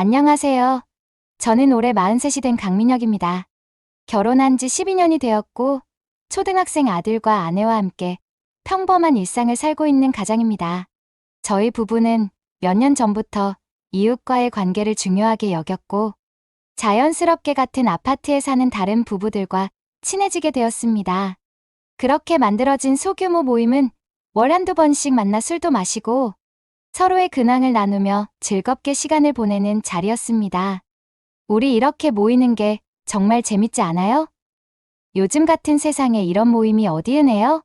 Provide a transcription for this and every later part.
안녕하세요. 저는 올해 43이 된 강민혁입니다. 결혼한 지 12년이 되었고, 초등학생 아들과 아내와 함께 평범한 일상을 살고 있는 가장입니다. 저희 부부는 몇 년 전부터 이웃과의 관계를 중요하게 여겼고, 자연스럽게 같은 아파트에 사는 다른 부부들과 친해지게 되었습니다. 그렇게 만들어진 소규모 모임은 월 한두 번씩 만나 술도 마시고, 서로의 근황을 나누며 즐겁게 시간을 보내는 자리였습니다. 우리 이렇게 모이는 게 정말 재밌지 않아요? 요즘 같은 세상에 이런 모임이 어디 있네요?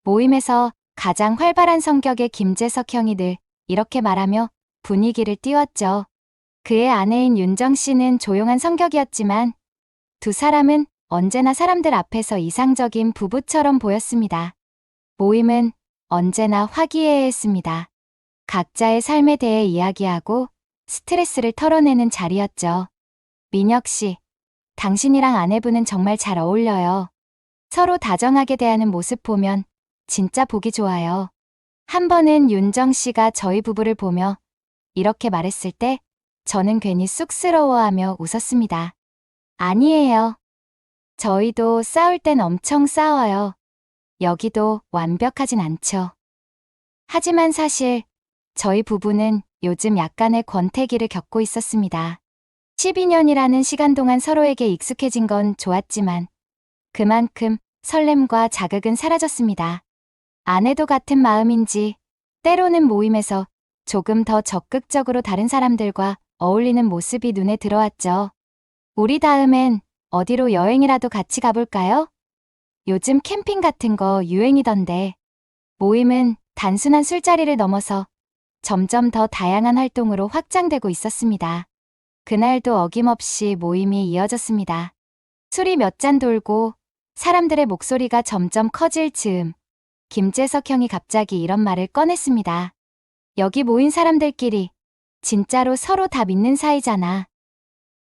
모임에서 가장 활발한 성격의 김재석 형이 늘 이렇게 말하며 분위기를 띄웠죠. 그의 아내인 윤정 씨는 조용한 성격이었지만 두 사람은 언제나 사람들 앞에서 이상적인 부부처럼 보였습니다. 모임은 언제나 화기애애했습니다. 각자의 삶에 대해 이야기하고 스트레스를 털어내는 자리였죠. 민혁 씨, 당신이랑 아내분은 정말 잘 어울려요. 서로 다정하게 대하는 모습 보면 진짜 보기 좋아요. 한 번은 윤정 씨가 저희 부부를 보며 이렇게 말했을 때 저는 괜히 쑥스러워하며 웃었습니다. 아니에요. 저희도 싸울 땐 엄청 싸워요. 여기도 완벽하진 않죠. 하지만 사실 저희 부부는 요즘 약간의 권태기를 겪고 있었습니다. 12년이라는 시간 동안 서로에게 익숙해진 건 좋았지만 그만큼 설렘과 자극은 사라졌습니다. 아내도 같은 마음인지 때로는 모임에서 조금 더 적극적으로 다른 사람들과 어울리는 모습이 눈에 들어왔죠. 우리 다음엔 어디로 여행이라도 같이 가볼까요? 요즘 캠핑 같은 거 유행이던데. 모임은 단순한 술자리를 넘어서 점점 더 다양한 활동으로 확장되고 있었습니다. 그날도 어김없이 모임이 이어졌습니다. 술이 몇 잔 돌고 사람들의 목소리가 점점 커질 즈음 김재석 형이 갑자기 이런 말을 꺼냈습니다. 여기 모인 사람들끼리 진짜로 서로 다 믿는 사이잖아.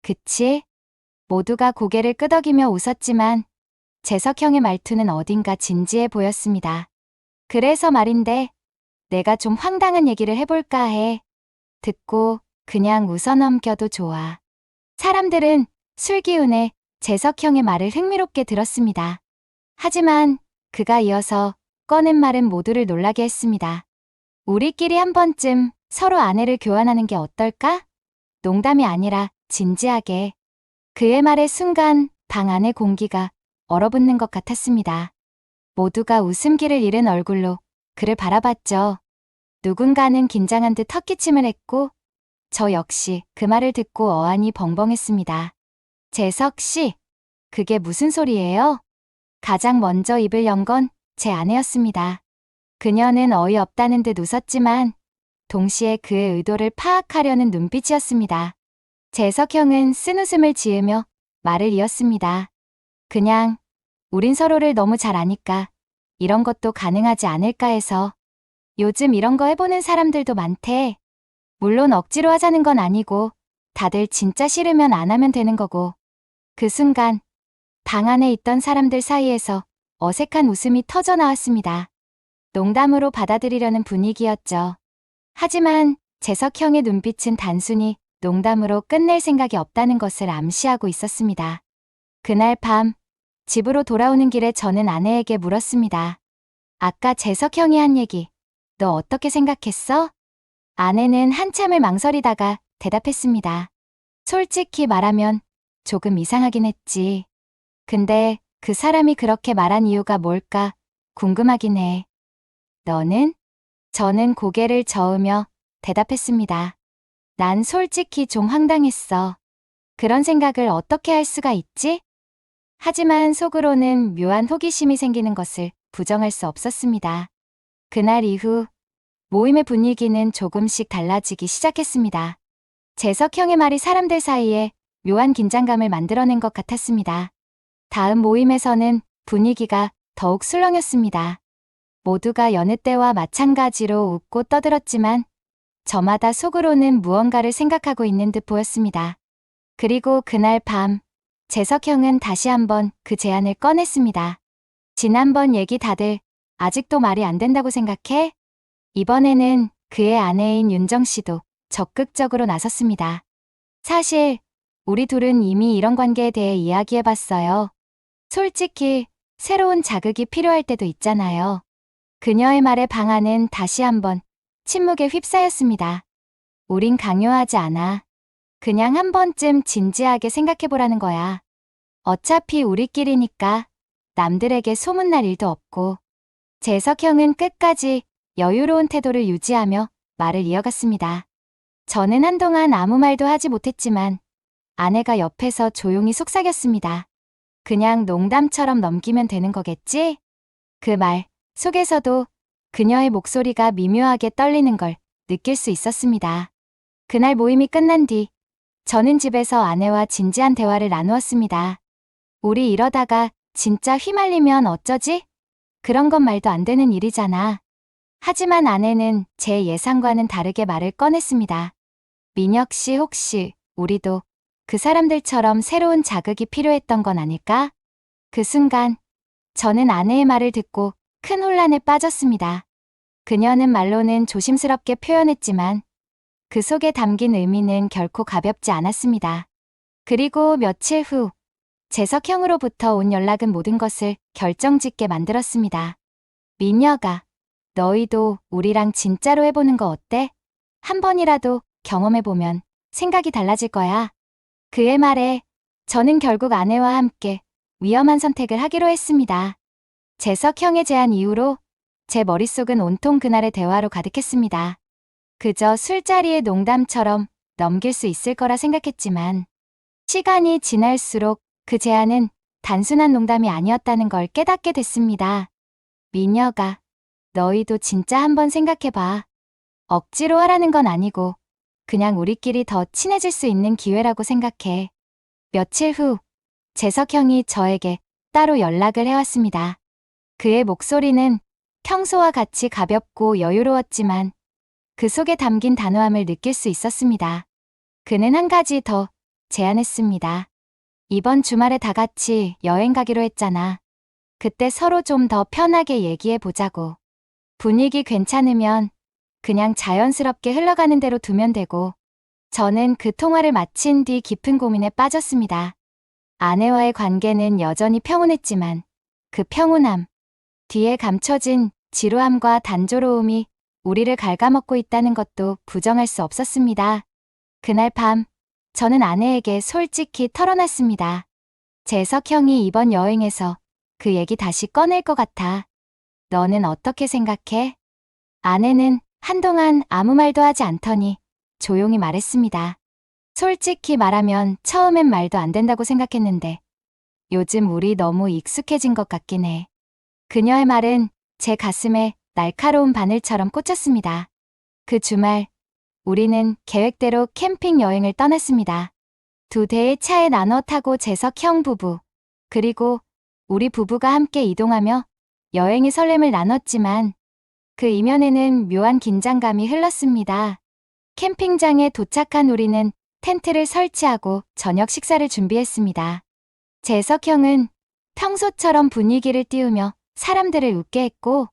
그치? 모두가 고개를 끄덕이며 웃었지만 재석 형의 말투는 어딘가 진지해 보였습니다. 그래서 말인데 내가 좀 황당한 얘기를 해볼까 해. 듣고 그냥 웃어넘겨도 좋아. 사람들은 술 기운에 재석 형의 말을 흥미롭게 들었습니다. 하지만 그가 이어서 꺼낸 말은 모두를 놀라게 했습니다. 우리끼리 한 번쯤 서로 아내를 교환하는 게 어떨까? 농담이 아니라 진지하게. 그의 말의 순간 방 안의 공기가 얼어붙는 것 같았습니다. 모두가 웃음기를 잃은 얼굴로 그를 바라봤죠. 누군가는 긴장한 듯 헛기침을 했고 저 역시 그 말을 듣고 어안이 벙벙했습니다. 재석 씨, 그게 무슨 소리예요? 가장 먼저 입을 연 건 제 아내였습니다. 그녀는 어이없다는 듯 웃었지만 동시에 그의 의도를 파악하려는 눈빛이었습니다. 재석 형은 쓴웃음을 지으며 말을 이었습니다. 그냥 우린 서로를 너무 잘 아니까 이런 것도 가능하지 않을까 해서. 요즘 이런 거 해보는 사람들도 많대. 물론 억지로 하자는 건 아니고 다들 진짜 싫으면 안 하면 되는 거고. 그 순간 방 안에 있던 사람들 사이에서 어색한 웃음이 터져 나왔습니다. 농담으로 받아들이려는 분위기였죠. 하지만 재석 형의 눈빛은 단순히 농담으로 끝낼 생각이 없다는 것을 암시하고 있었습니다. 그날 밤 집으로 돌아오는 길에 저는 아내에게 물었습니다. 아까 재석 형이 한 얘기 너 어떻게 생각했어? 아내는 한참을 망설이다가 대답했습니다. 솔직히 말하면 조금 이상하긴 했지. 근데 그 사람이 그렇게 말한 이유가 뭘까 궁금하긴 해. 너는? 저는 고개를 저으며 대답했습니다. 난 솔직히 좀 황당했어. 그런 생각을 어떻게 할 수가 있지? 하지만 속으로는 묘한 호기심이 생기는 것을 부정할 수 없었습니다. 그날 이후 모임의 분위기는 조금씩 달라지기 시작했습니다. 재석 형의 말이 사람들 사이에 묘한 긴장감을 만들어낸 것 같았습니다. 다음 모임에서는 분위기가 더욱 술렁였습니다. 모두가 여느 때와 마찬가지로 웃고 떠들었지만 저마다 속으로는 무언가를 생각하고 있는 듯 보였습니다. 그리고 그날 밤 재석 형은 다시 한번 그 제안을 꺼냈습니다. 지난번 얘기 다들 아직도 말이 안 된다고 생각해? 이번에는 그의 아내인 윤정 씨도 적극적으로 나섰습니다. 사실 우리 둘은 이미 이런 관계에 대해 이야기해봤어요. 솔직히 새로운 자극이 필요할 때도 있잖아요. 그녀의 말에 방아는 다시 한번 침묵에 휩싸였습니다. 우린 강요하지 않아. 그냥 한 번쯤 진지하게 생각해보라는 거야. 어차피 우리끼리니까 남들에게 소문날 일도 없고. 재석형은 끝까지 여유로운 태도를 유지하며 말을 이어갔습니다. 저는 한동안 아무 말도 하지 못했지만 아내가 옆에서 조용히 속삭였습니다. 그냥 농담처럼 넘기면 되는 거겠지? 그 말 속에서도 그녀의 목소리가 미묘하게 떨리는 걸 느낄 수 있었습니다. 그날 모임이 끝난 뒤 저는 집에서 아내와 진지한 대화를 나누었습니다. 우리 이러다가 진짜 휘말리면 어쩌지? 그런 건 말도 안 되는 일이잖아. 하지만 아내는 제 예상과는 다르게 말을 꺼냈습니다. 민혁 씨, 혹시 우리도 그 사람들처럼 새로운 자극이 필요했던 건 아닐까? 그 순간 저는 아내의 말을 듣고 큰 혼란에 빠졌습니다. 그녀는 말로는 조심스럽게 표현했지만 그 속에 담긴 의미는 결코 가볍지 않았습니다. 그리고 며칠 후 재석형으로부터 온 연락은 모든 것을 결정짓게 만들었습니다. 민혁아, 너희도 우리랑 진짜로 해보는 거 어때? 한 번이라도 경험해보면 생각이 달라질 거야. 그의 말에 저는 결국 아내와 함께 위험한 선택을 하기로 했습니다. 재석형의 제안 이후로 제 머릿속은 온통 그날의 대화로 가득했습니다. 그저 술자리의 농담처럼 넘길 수 있을 거라 생각했지만 시간이 지날수록 그 제안은 단순한 농담이 아니었다는 걸 깨닫게 됐습니다. 민혁아, 너희도 진짜 한번 생각해봐. 억지로 하라는 건 아니고 그냥 우리끼리 더 친해질 수 있는 기회라고 생각해. 며칠 후 재석형이 저에게 따로 연락을 해왔습니다. 그의 목소리는 평소와 같이 가볍고 여유로웠지만 그 속에 담긴 단호함을 느낄 수 있었습니다. 그는 한 가지 더 제안했습니다. 이번 주말에 다 같이 여행 가기로 했잖아. 그때 서로 좀 더 편하게 얘기해 보자고. 분위기 괜찮으면 그냥 자연스럽게 흘러가는 대로 두면 되고. 저는 그 통화를 마친 뒤 깊은 고민에 빠졌습니다. 아내와의 관계는 여전히 평온했지만 그 평온함 뒤에 감춰진 지루함과 단조로움이 우리를 갉아먹고 있다는 것도 부정할 수 없었습니다. 그날 밤 저는 아내에게 솔직히 털어놨습니다. 재석형이 이번 여행에서 그 얘기 다시 꺼낼 것 같아. 너는 어떻게 생각해? 아내는 한동안 아무 말도 하지 않더니 조용히 말했습니다. 솔직히 말하면 처음엔 말도 안 된다고 생각했는데 요즘 우리 너무 익숙해진 것 같긴 해. 그녀의 말은 제 가슴에 날카로운 바늘처럼 꽂혔습니다. 그 주말 우리는 계획대로 캠핑 여행을 떠났습니다. 2대의 차에 나눠 타고 재석형 부부, 그리고 우리 부부가 함께 이동하며 여행의 설렘을 나눴지만 그 이면에는 묘한 긴장감이 흘렀습니다. 캠핑장에 도착한 우리는 텐트를 설치하고 저녁 식사를 준비했습니다. 재석형은 평소처럼 분위기를 띄우며 사람들을 웃게 했고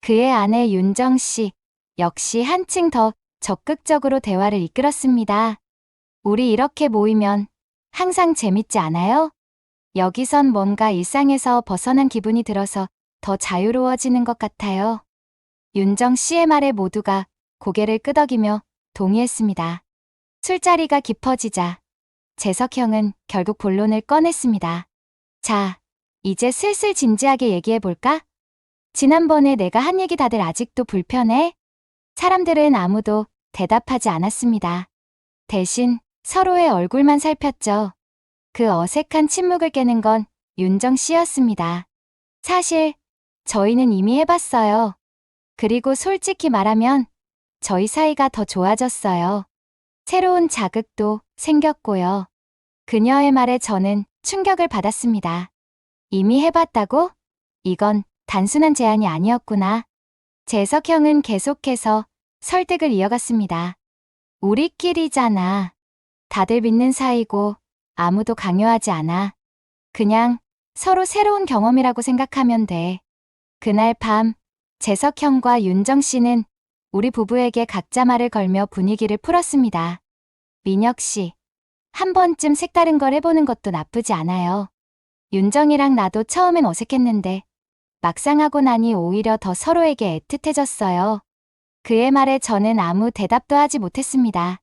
그의 아내 윤정 씨 역시 한층 더 적극적으로 대화를 이끌었습니다. 우리 이렇게 모이면 항상 재밌지 않아요? 여기선 뭔가 일상에서 벗어난 기분이 들어서 더 자유로워지는 것 같아요. 윤정 씨의 말에 모두가 고개를 끄덕이며 동의했습니다. 술자리가 깊어지자 재석형은 결국 본론을 꺼냈습니다. 자, 이제 슬슬 진지하게 얘기해볼까? 지난번에 내가 한 얘기 다들 아직도 불편해? 사람들은 아무도 대답하지 않았습니다. 대신 서로의 얼굴만 살폈죠. 그 어색한 침묵을 깨는 건 윤정 씨였습니다. 사실 저희는 이미 해봤어요. 그리고 솔직히 말하면 저희 사이가 더 좋아졌어요. 새로운 자극도 생겼고요. 그녀의 말에 저는 충격을 받았습니다. 이미 해봤다고? 이건 단순한 제안이 아니었구나. 재석형은 계속해서 설득을 이어갔습니다. 우리끼리잖아. 다들 믿는 사이고 아무도 강요하지 않아. 그냥 서로 새로운 경험이라고 생각하면 돼. 그날 밤 재석형과 윤정 씨는 우리 부부에게 각자 말을 걸며 분위기를 풀었습니다. 민혁 씨, 한 번쯤 색다른 걸 해보는 것도 나쁘지 않아요. 윤정이랑 나도 처음엔 어색했는데 막상 하고 나니 오히려 더 서로에게 애틋해졌어요. 그의 말에 저는 아무 대답도 하지 못했습니다.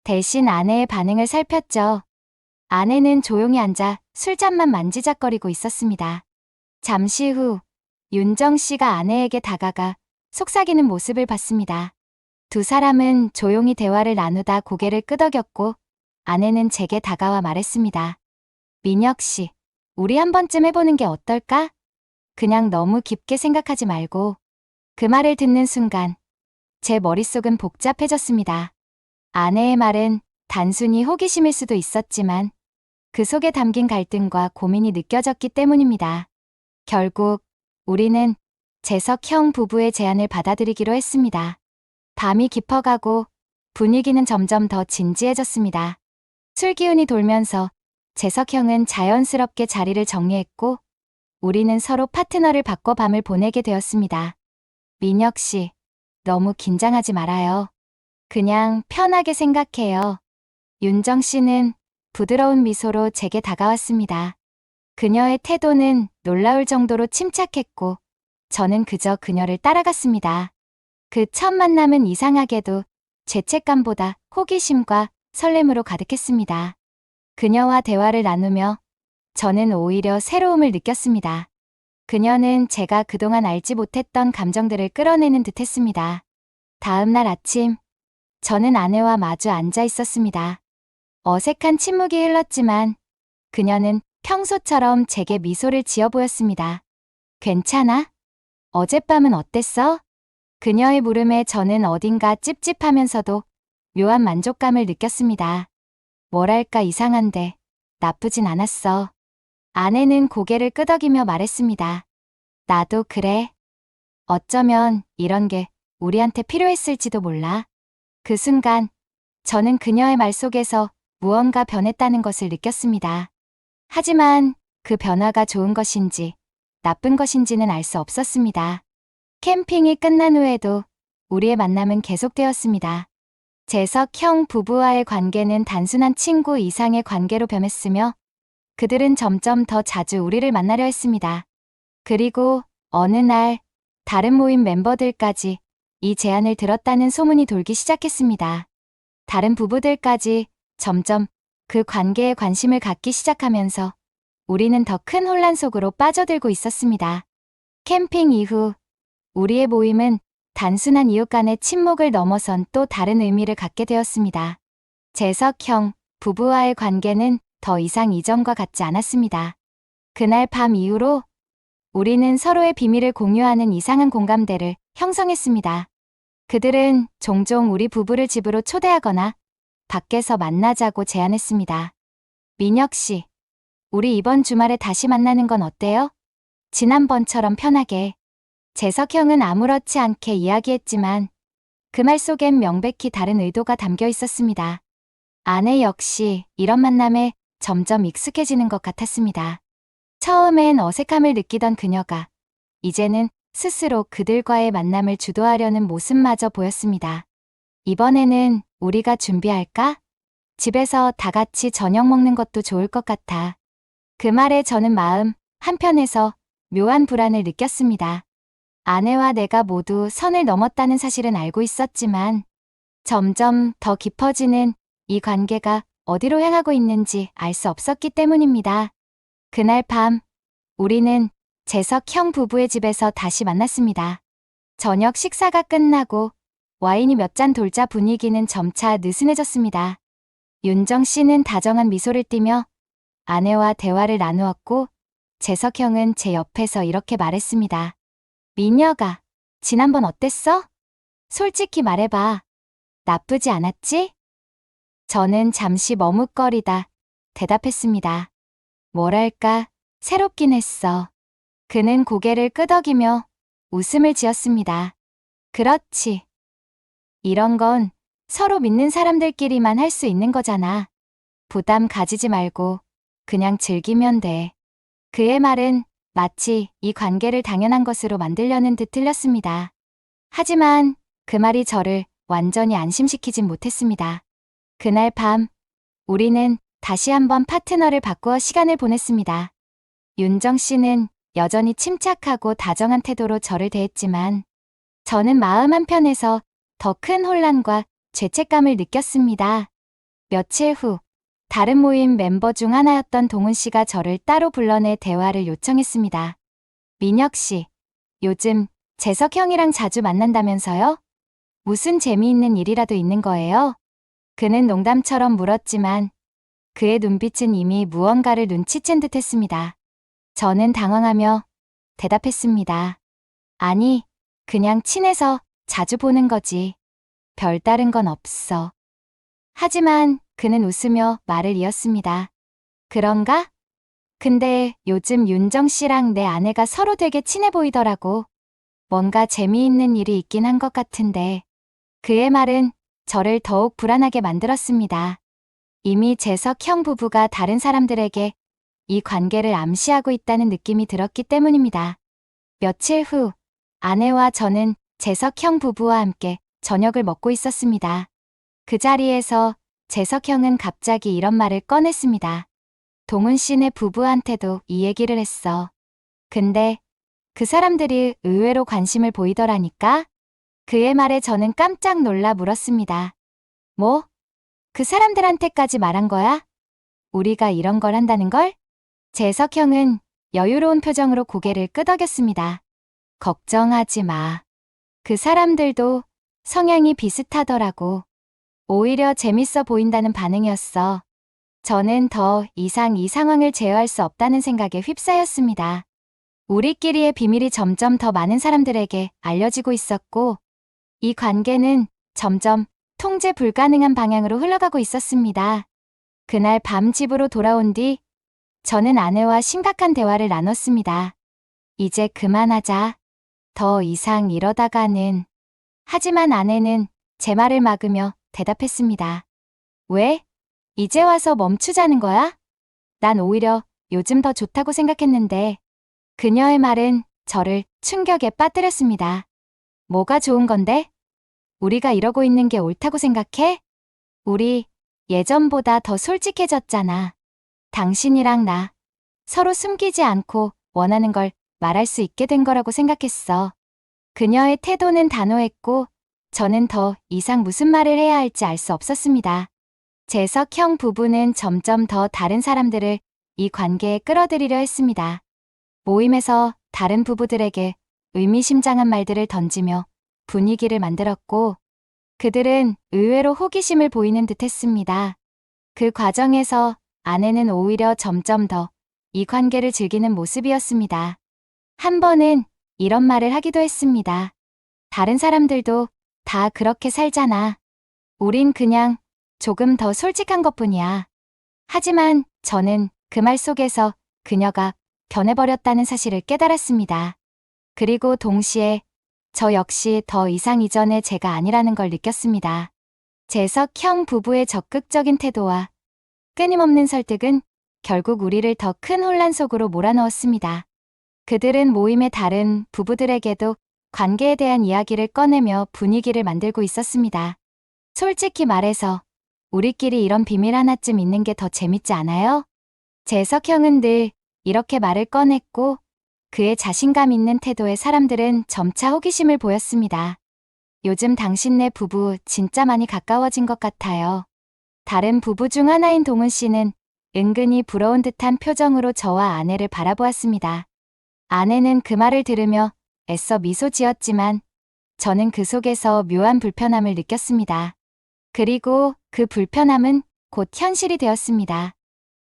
대신 아내의 반응을 살폈죠. 아내는 조용히 앉아 술잔만 만지작거리고 있었습니다. 잠시 후 윤정 씨가 아내에게 다가가 속삭이는 모습을 봤습니다. 두 사람은 조용히 대화를 나누다 고개를 끄덕였고 아내는 제게 다가와 말했습니다. 민혁 씨, 우리 한 번쯤 해보는 게 어떨까? 그냥 너무 깊게 생각하지 말고. 그 말을 듣는 순간 제 머릿속은 복잡해졌습니다. 아내의 말은 단순히 호기심일 수도 있었지만 그 속에 담긴 갈등과 고민이 느껴졌기 때문입니다. 결국 우리는 재석형 부부의 제안을 받아들이기로 했습니다. 밤이 깊어가고 분위기는 점점 더 진지해졌습니다. 술 기운이 돌면서 재석형은 자연스럽게 자리를 정리했고 우리는 서로 파트너를 바꿔 밤을 보내게 되었습니다. 민혁 씨, 너무 긴장하지 말아요. 그냥 편하게 생각해요. 윤정 씨는 부드러운 미소로 제게 다가왔습니다. 그녀의 태도는 놀라울 정도로 침착했고 저는 그저 그녀를 따라갔습니다. 그 첫 만남은 이상하게도 죄책감보다 호기심과 설렘으로 가득했습니다. 그녀와 대화를 나누며 저는 오히려 새로움을 느꼈습니다. 그녀는 제가 그동안 알지 못했던 감정들을 끌어내는 듯했습니다. 다음 날 아침, 저는 아내와 마주 앉아 있었습니다. 어색한 침묵이 흘렀지만 그녀는 평소처럼 제게 미소를 지어 보였습니다. 괜찮아? 어젯밤은 어땠어? 그녀의 물음에 저는 어딘가 찝찝하면서도 묘한 만족감을 느꼈습니다. 뭐랄까 이상한데 나쁘진 않았어. 아내는 고개를 끄덕이며 말했습니다. 나도 그래. 어쩌면 이런 게 우리한테 필요했을지도 몰라. 그 순간 저는 그녀의 말 속에서 무언가 변했다는 것을 느꼈습니다. 하지만 그 변화가 좋은 것인지 나쁜 것인지는 알 수 없었습니다. 캠핑이 끝난 후에도 우리의 만남은 계속되었습니다. 재석형 부부와의 관계는 단순한 친구 이상의 관계로 변했으며 그들은 점점 더 자주 우리를 만나려 했습니다. 그리고 어느 날 다른 모임 멤버들까지 이 제안을 들었다는 소문이 돌기 시작했습니다. 다른 부부들까지 점점 그 관계에 관심을 갖기 시작하면서 우리는 더 큰 혼란 속으로 빠져들고 있었습니다. 캠핑 이후 우리의 모임은 단순한 이웃 간의 친목을 넘어선 또 다른 의미를 갖게 되었습니다. 재석형 부부와의 관계는 더 이상 이전과 같지 않았습니다. 그날 밤 이후로 우리는 서로의 비밀을 공유하는 이상한 공감대를 형성했습니다. 그들은 종종 우리 부부를 집으로 초대하거나 밖에서 만나자고 제안했습니다. 민혁 씨, 우리 이번 주말에 다시 만나는 건 어때요? 지난번처럼 편하게. 재석형은 아무렇지 않게 이야기했지만 그 말 속엔 명백히 다른 의도가 담겨 있었습니다. 아내 역시 이런 만남에 점점 익숙해지는 것 같았습니다. 처음엔 어색함을 느끼던 그녀가 이제는 스스로 그들과의 만남을 주도하려는 모습마저 보였습니다. 이번에는 우리가 준비할까? 집에서 다 같이 저녁 먹는 것도 좋을 것 같아. 그 말에 저는 마음 한편에서 묘한 불안을 느꼈습니다. 아내와 내가 모두 선을 넘었다는 사실은 알고 있었지만 점점 더 깊어지는 이 관계가 어디로 향하고 있는지 알 수 없었기 때문입니다. 그날 밤 우리는 재석형 부부의 집에서 다시 만났습니다. 저녁 식사가 끝나고 와인이 몇 잔 돌자 분위기는 점차 느슨해졌습니다. 윤정 씨는 다정한 미소를 띠며 아내와 대화를 나누었고 재석형은 제 옆에서 이렇게 말했습니다. 민혁아, 지난번 어땠어? 솔직히 말해봐. 나쁘지 않았지? 저는 잠시 머뭇거리다 대답했습니다. 뭐랄까, 새롭긴 했어. 그는 고개를 끄덕이며 웃음을 지었습니다. 그렇지. 이런 건 서로 믿는 사람들끼리만 할 수 있는 거잖아. 부담 가지지 말고 그냥 즐기면 돼. 그의 말은 마치 이 관계를 당연한 것으로 만들려는 듯 들렸습니다. 하지만 그 말이 저를 완전히 안심시키진 못했습니다. 그날 밤 우리는 다시 한번 파트너를 바꾸어 시간을 보냈습니다. 윤정 씨는 여전히 침착하고 다정한 태도로 저를 대했지만 저는 마음 한편에서 더 큰 혼란과 죄책감을 느꼈습니다. 며칠 후 다른 모임 멤버 중 하나였던 동훈 씨가 저를 따로 불러내 대화를 요청했습니다. 민혁 씨, 요즘 재석 형이랑 자주 만난다면서요? 무슨 재미있는 일이라도 있는 거예요? 그는 농담처럼 물었지만 그의 눈빛은 이미 무언가를 눈치챈 듯 했습니다. 저는 당황하며 대답했습니다. 아니, 그냥 친해서 자주 보는 거지. 별다른 건 없어. 하지만 그는 웃으며 말을 이었습니다. 그런가? 근데 요즘 윤정 씨랑 내 아내가 서로 되게 친해 보이더라고. 뭔가 재미있는 일이 있긴 한 것 같은데. 그의 말은 저를 더욱 불안하게 만들었습니다. 이미 재석 형 부부가 다른 사람들에게 이 관계를 암시하고 있다는 느낌이 들었기 때문입니다. 며칠 후 아내와 저는 재석 형 부부와 함께 저녁을 먹고 있었습니다. 그 자리에서 재석 형은 갑자기 이런 말을 꺼냈습니다. 동훈 씨네 부부한테도 이 얘기를 했어. 근데 그 사람들이 의외로 관심을 보이더라니까? 그의 말에 저는 깜짝 놀라 물었습니다. 뭐? 그 사람들한테까지 말한 거야? 우리가 이런 걸 한다는 걸? 재석 형은 여유로운 표정으로 고개를 끄덕였습니다. 걱정하지 마. 그 사람들도 성향이 비슷하더라고. 오히려 재밌어 보인다는 반응이었어. 저는 더 이상 이 상황을 제어할 수 없다는 생각에 휩싸였습니다. 우리끼리의 비밀이 점점 더 많은 사람들에게 알려지고 있었고, 이 관계는 점점 통제 불가능한 방향으로 흘러가고 있었습니다. 그날 밤 집으로 돌아온 뒤 저는 아내와 심각한 대화를 나눴습니다. 이제 그만하자. 더 이상 이러다가는. 하지만 아내는 제 말을 막으며 대답했습니다. 왜? 이제 와서 멈추자는 거야? 난 오히려 요즘 더 좋다고 생각했는데. 그녀의 말은 저를 충격에 빠뜨렸습니다. 뭐가 좋은 건데? 우리가 이러고 있는 게 옳다고 생각해? 우리 예전보다 더 솔직해졌잖아. 당신이랑 나 서로 숨기지 않고 원하는 걸 말할 수 있게 된 거라고 생각했어. 그녀의 태도는 단호했고 저는 더 이상 무슨 말을 해야 할지 알 수 없었습니다. 재석 형 부부는 점점 더 다른 사람들을 이 관계에 끌어들이려 했습니다. 모임에서 다른 부부들에게 의미심장한 말들을 던지며 분위기를 만들었고 그들은 의외로 호기심을 보이는 듯 했습니다. 그 과정에서 아내는 오히려 점점 더 이 관계를 즐기는 모습이었습니다. 한 번은 이런 말을 하기도 했습니다. 다른 사람들도 다 그렇게 살잖아. 우린 그냥 조금 더 솔직한 것뿐이야. 하지만 저는 그 말 속에서 그녀가 변해버렸다는 사실을 깨달았습니다. 그리고 동시에 저 역시 더 이상 이전의 제가 아니라는 걸 느꼈습니다. 재석 형 부부의 적극적인 태도와 끊임없는 설득은 결국 우리를 더 큰 혼란 속으로 몰아넣었습니다. 그들은 모임의 다른 부부들에게도 관계에 대한 이야기를 꺼내며 분위기를 만들고 있었습니다. 솔직히 말해서 우리끼리 이런 비밀 하나쯤 있는 게 더 재밌지 않아요? 재석 형은 늘 이렇게 말을 꺼냈고 그의 자신감 있는 태도에 사람들은 점차 호기심을 보였습니다. 요즘 당신네 부부 진짜 많이 가까워진 것 같아요. 다른 부부 중 하나인 동훈 씨는 은근히 부러운 듯한 표정으로 저와 아내를 바라보았습니다. 아내는 그 말을 들으며 애써 미소 지었지만 저는 그 속에서 묘한 불편함을 느꼈습니다. 그리고 그 불편함은 곧 현실이 되었습니다.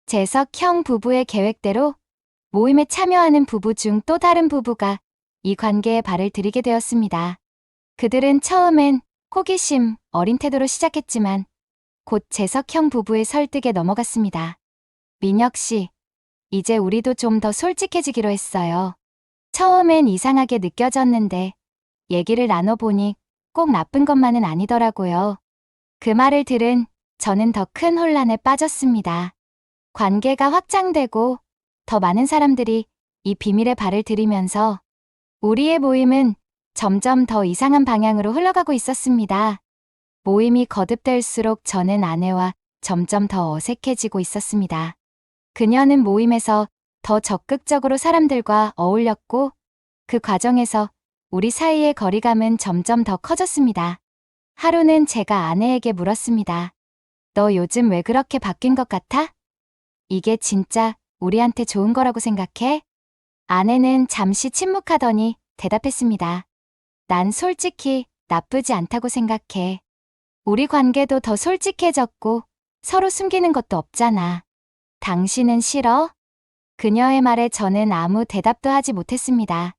재석 형 부부의 계획대로 모임에 참여하는 부부 중 또 다른 부부가 이 관계에 발을 들이게 되었습니다. 그들은 처음엔 호기심, 어린 태도로 시작했지만 곧 재석 형 부부의 설득에 넘어갔습니다. 민혁 씨, 이제 우리도 좀 더 솔직해지기로 했어요. 처음엔 이상하게 느껴졌는데 얘기를 나눠보니 꼭 나쁜 것만은 아니더라고요. 그 말을 들은 저는 더 큰 혼란에 빠졌습니다. 관계가 확장되고 더 많은 사람들이 이 비밀에 발을 들이면서 우리의 모임은 점점 더 이상한 방향으로 흘러가고 있었습니다. 모임이 거듭될수록 저는 아내와 점점 더 어색해지고 있었습니다. 그녀는 모임에서 더 적극적으로 사람들과 어울렸고 그 과정에서 우리 사이의 거리감은 점점 더 커졌습니다. 하루는 제가 아내에게 물었습니다. 너 요즘 왜 그렇게 바뀐 것 같아? 이게 진짜 우리한테 좋은 거라고 생각해? 아내는 잠시 침묵하더니 대답했습니다. 난 솔직히 나쁘지 않다고 생각해. 우리 관계도 더 솔직해졌고 서로 숨기는 것도 없잖아. 당신은 싫어? 그녀의 말에 저는 아무 대답도 하지 못했습니다.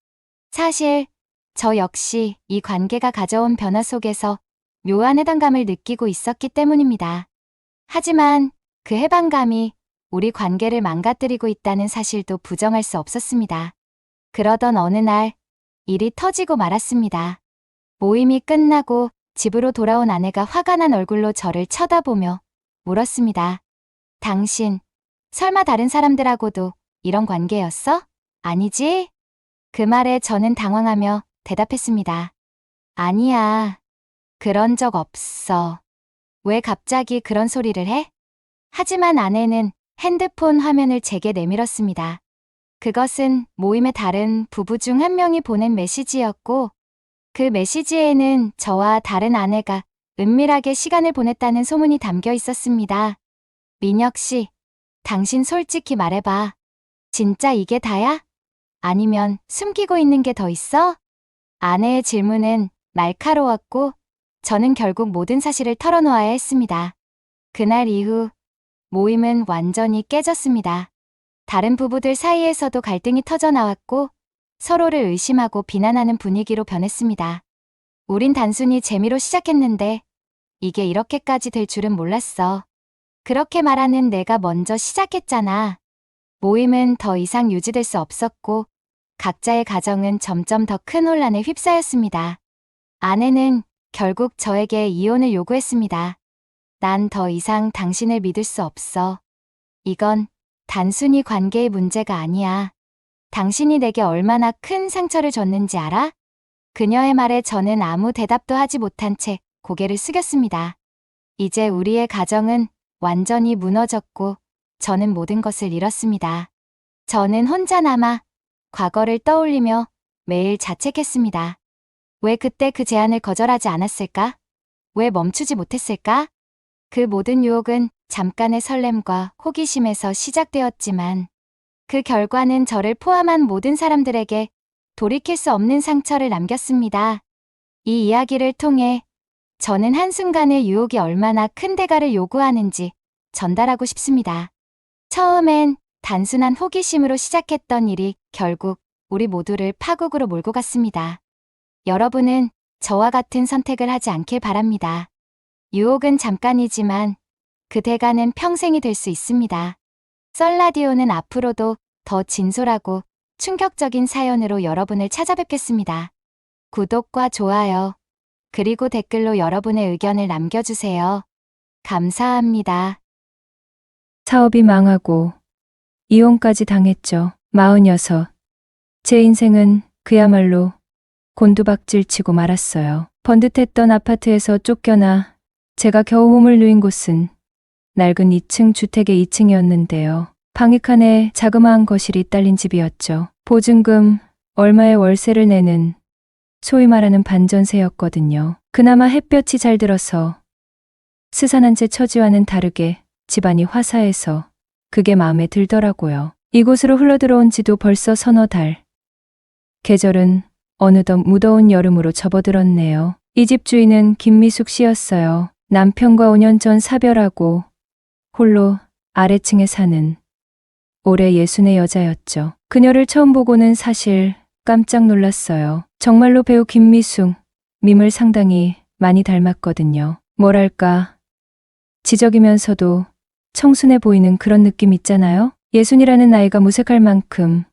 사실 저 역시 이 관계가 가져온 변화 속에서 묘한 해방감을 느끼고 있었기 때문입니다. 하지만 그 해방감이 우리 관계를 망가뜨리고 있다는 사실도 부정할 수 없었습니다. 그러던 어느 날 일이 터지고 말았습니다. 모임이 끝나고 집으로 돌아온 아내가 화가 난 얼굴로 저를 쳐다보며 물었습니다. 당신, 설마 다른 사람들하고도 이런 관계였어? 아니지? 그 말에 저는 당황하며 대답했습니다. 아니야. 그런 적 없어. 왜 갑자기 그런 소리를 해? 하지만 아내는 핸드폰 화면을 제게 내밀었습니다. 그것은 모임의 다른 부부 중 한 명이 보낸 메시지였고 그 메시지에는 저와 다른 아내가 은밀하게 시간을 보냈다는 소문이 담겨 있었습니다. 민혁 씨, 당신 솔직히 말해봐. 진짜 이게 다야? 아니면 숨기고 있는 게 더 있어? 아내의 질문은 날카로웠고 저는 결국 모든 사실을 털어놓아야 했습니다. 그날 이후 모임은 완전히 깨졌습니다. 다른 부부들 사이에서도 갈등이 터져나왔고 서로를 의심하고 비난하는 분위기로 변했습니다. 우린 단순히 재미로 시작했는데 이게 이렇게까지 될 줄은 몰랐어. 그렇게 말하는 내가 먼저 시작했잖아. 모임은 더 이상 유지될 수 없었고 각자의 가정은 점점 더 큰 혼란에 휩싸였습니다. 아내는 결국 저에게 이혼을 요구했습니다. 난 더 이상 당신을 믿을 수 없어. 이건 단순히 관계의 문제가 아니야. 당신이 내게 얼마나 큰 상처를 줬는지 알아? 그녀의 말에 저는 아무 대답도 하지 못한 채 고개를 숙였습니다. 이제 우리의 가정은 완전히 무너졌고 저는 모든 것을 잃었습니다. 저는 혼자 남아 과거를 떠올리며 매일 자책했습니다. 왜 그때 그 제안을 거절하지 않았을까? 왜 멈추지 못했을까? 그 모든 유혹은 잠깐의 설렘과 호기심에서 시작되었지만 그 결과는 저를 포함한 모든 사람들에게 돌이킬 수 없는 상처를 남겼습니다. 이 이야기를 통해 저는 한순간의 유혹이 얼마나 큰 대가를 요구하는지 전달하고 싶습니다. 처음엔 단순한 호기심으로 시작했던 일이 결국 우리 모두를 파국으로 몰고 갔습니다. 여러분은 저와 같은 선택을 하지 않길 바랍니다. 유혹은 잠깐이지만 그 대가는 평생이 될 수 있습니다. 썰라디오는 앞으로도 더 진솔하고 충격적인 사연으로 여러분을 찾아뵙겠습니다. 구독과 좋아요, 그리고 댓글로 여러분의 의견을 남겨주세요. 감사합니다. 사업이 망하고 이혼까지 당했죠. 46. 제 인생은 그야말로 곤두박질 치고 말았어요. 번듯했던 아파트에서 쫓겨나 제가 겨우 몸을 누인 곳은 낡은 2층 주택의 2층이었는데요. 방 이 칸에 자그마한 거실이 딸린 집이었죠. 보증금 얼마의 월세를 내는 소위 말하는 반전세였거든요. 그나마 햇볕이 잘 들어서 스산한 제 처지와는 다르게 집안이 화사해서 그게 마음에 들더라고요. 이곳으로 흘러들어온 지도 벌써 서너 달. 계절은 어느덧 무더운 여름으로 접어들었네요. 이 집 주인은 김미숙 씨였어요. 남편과 5년 전 사별하고 홀로 아래층에 사는 올해 60의 여자였죠. 그녀를 처음 보고는 사실 깜짝 놀랐어요. 정말로 배우 김미숙, 밈을 상당히 많이 닮았거든요. 뭐랄까, 지적이면서도 청순해 보이는 그런 느낌 있잖아요. 60이라는 나이가 무색할 만큼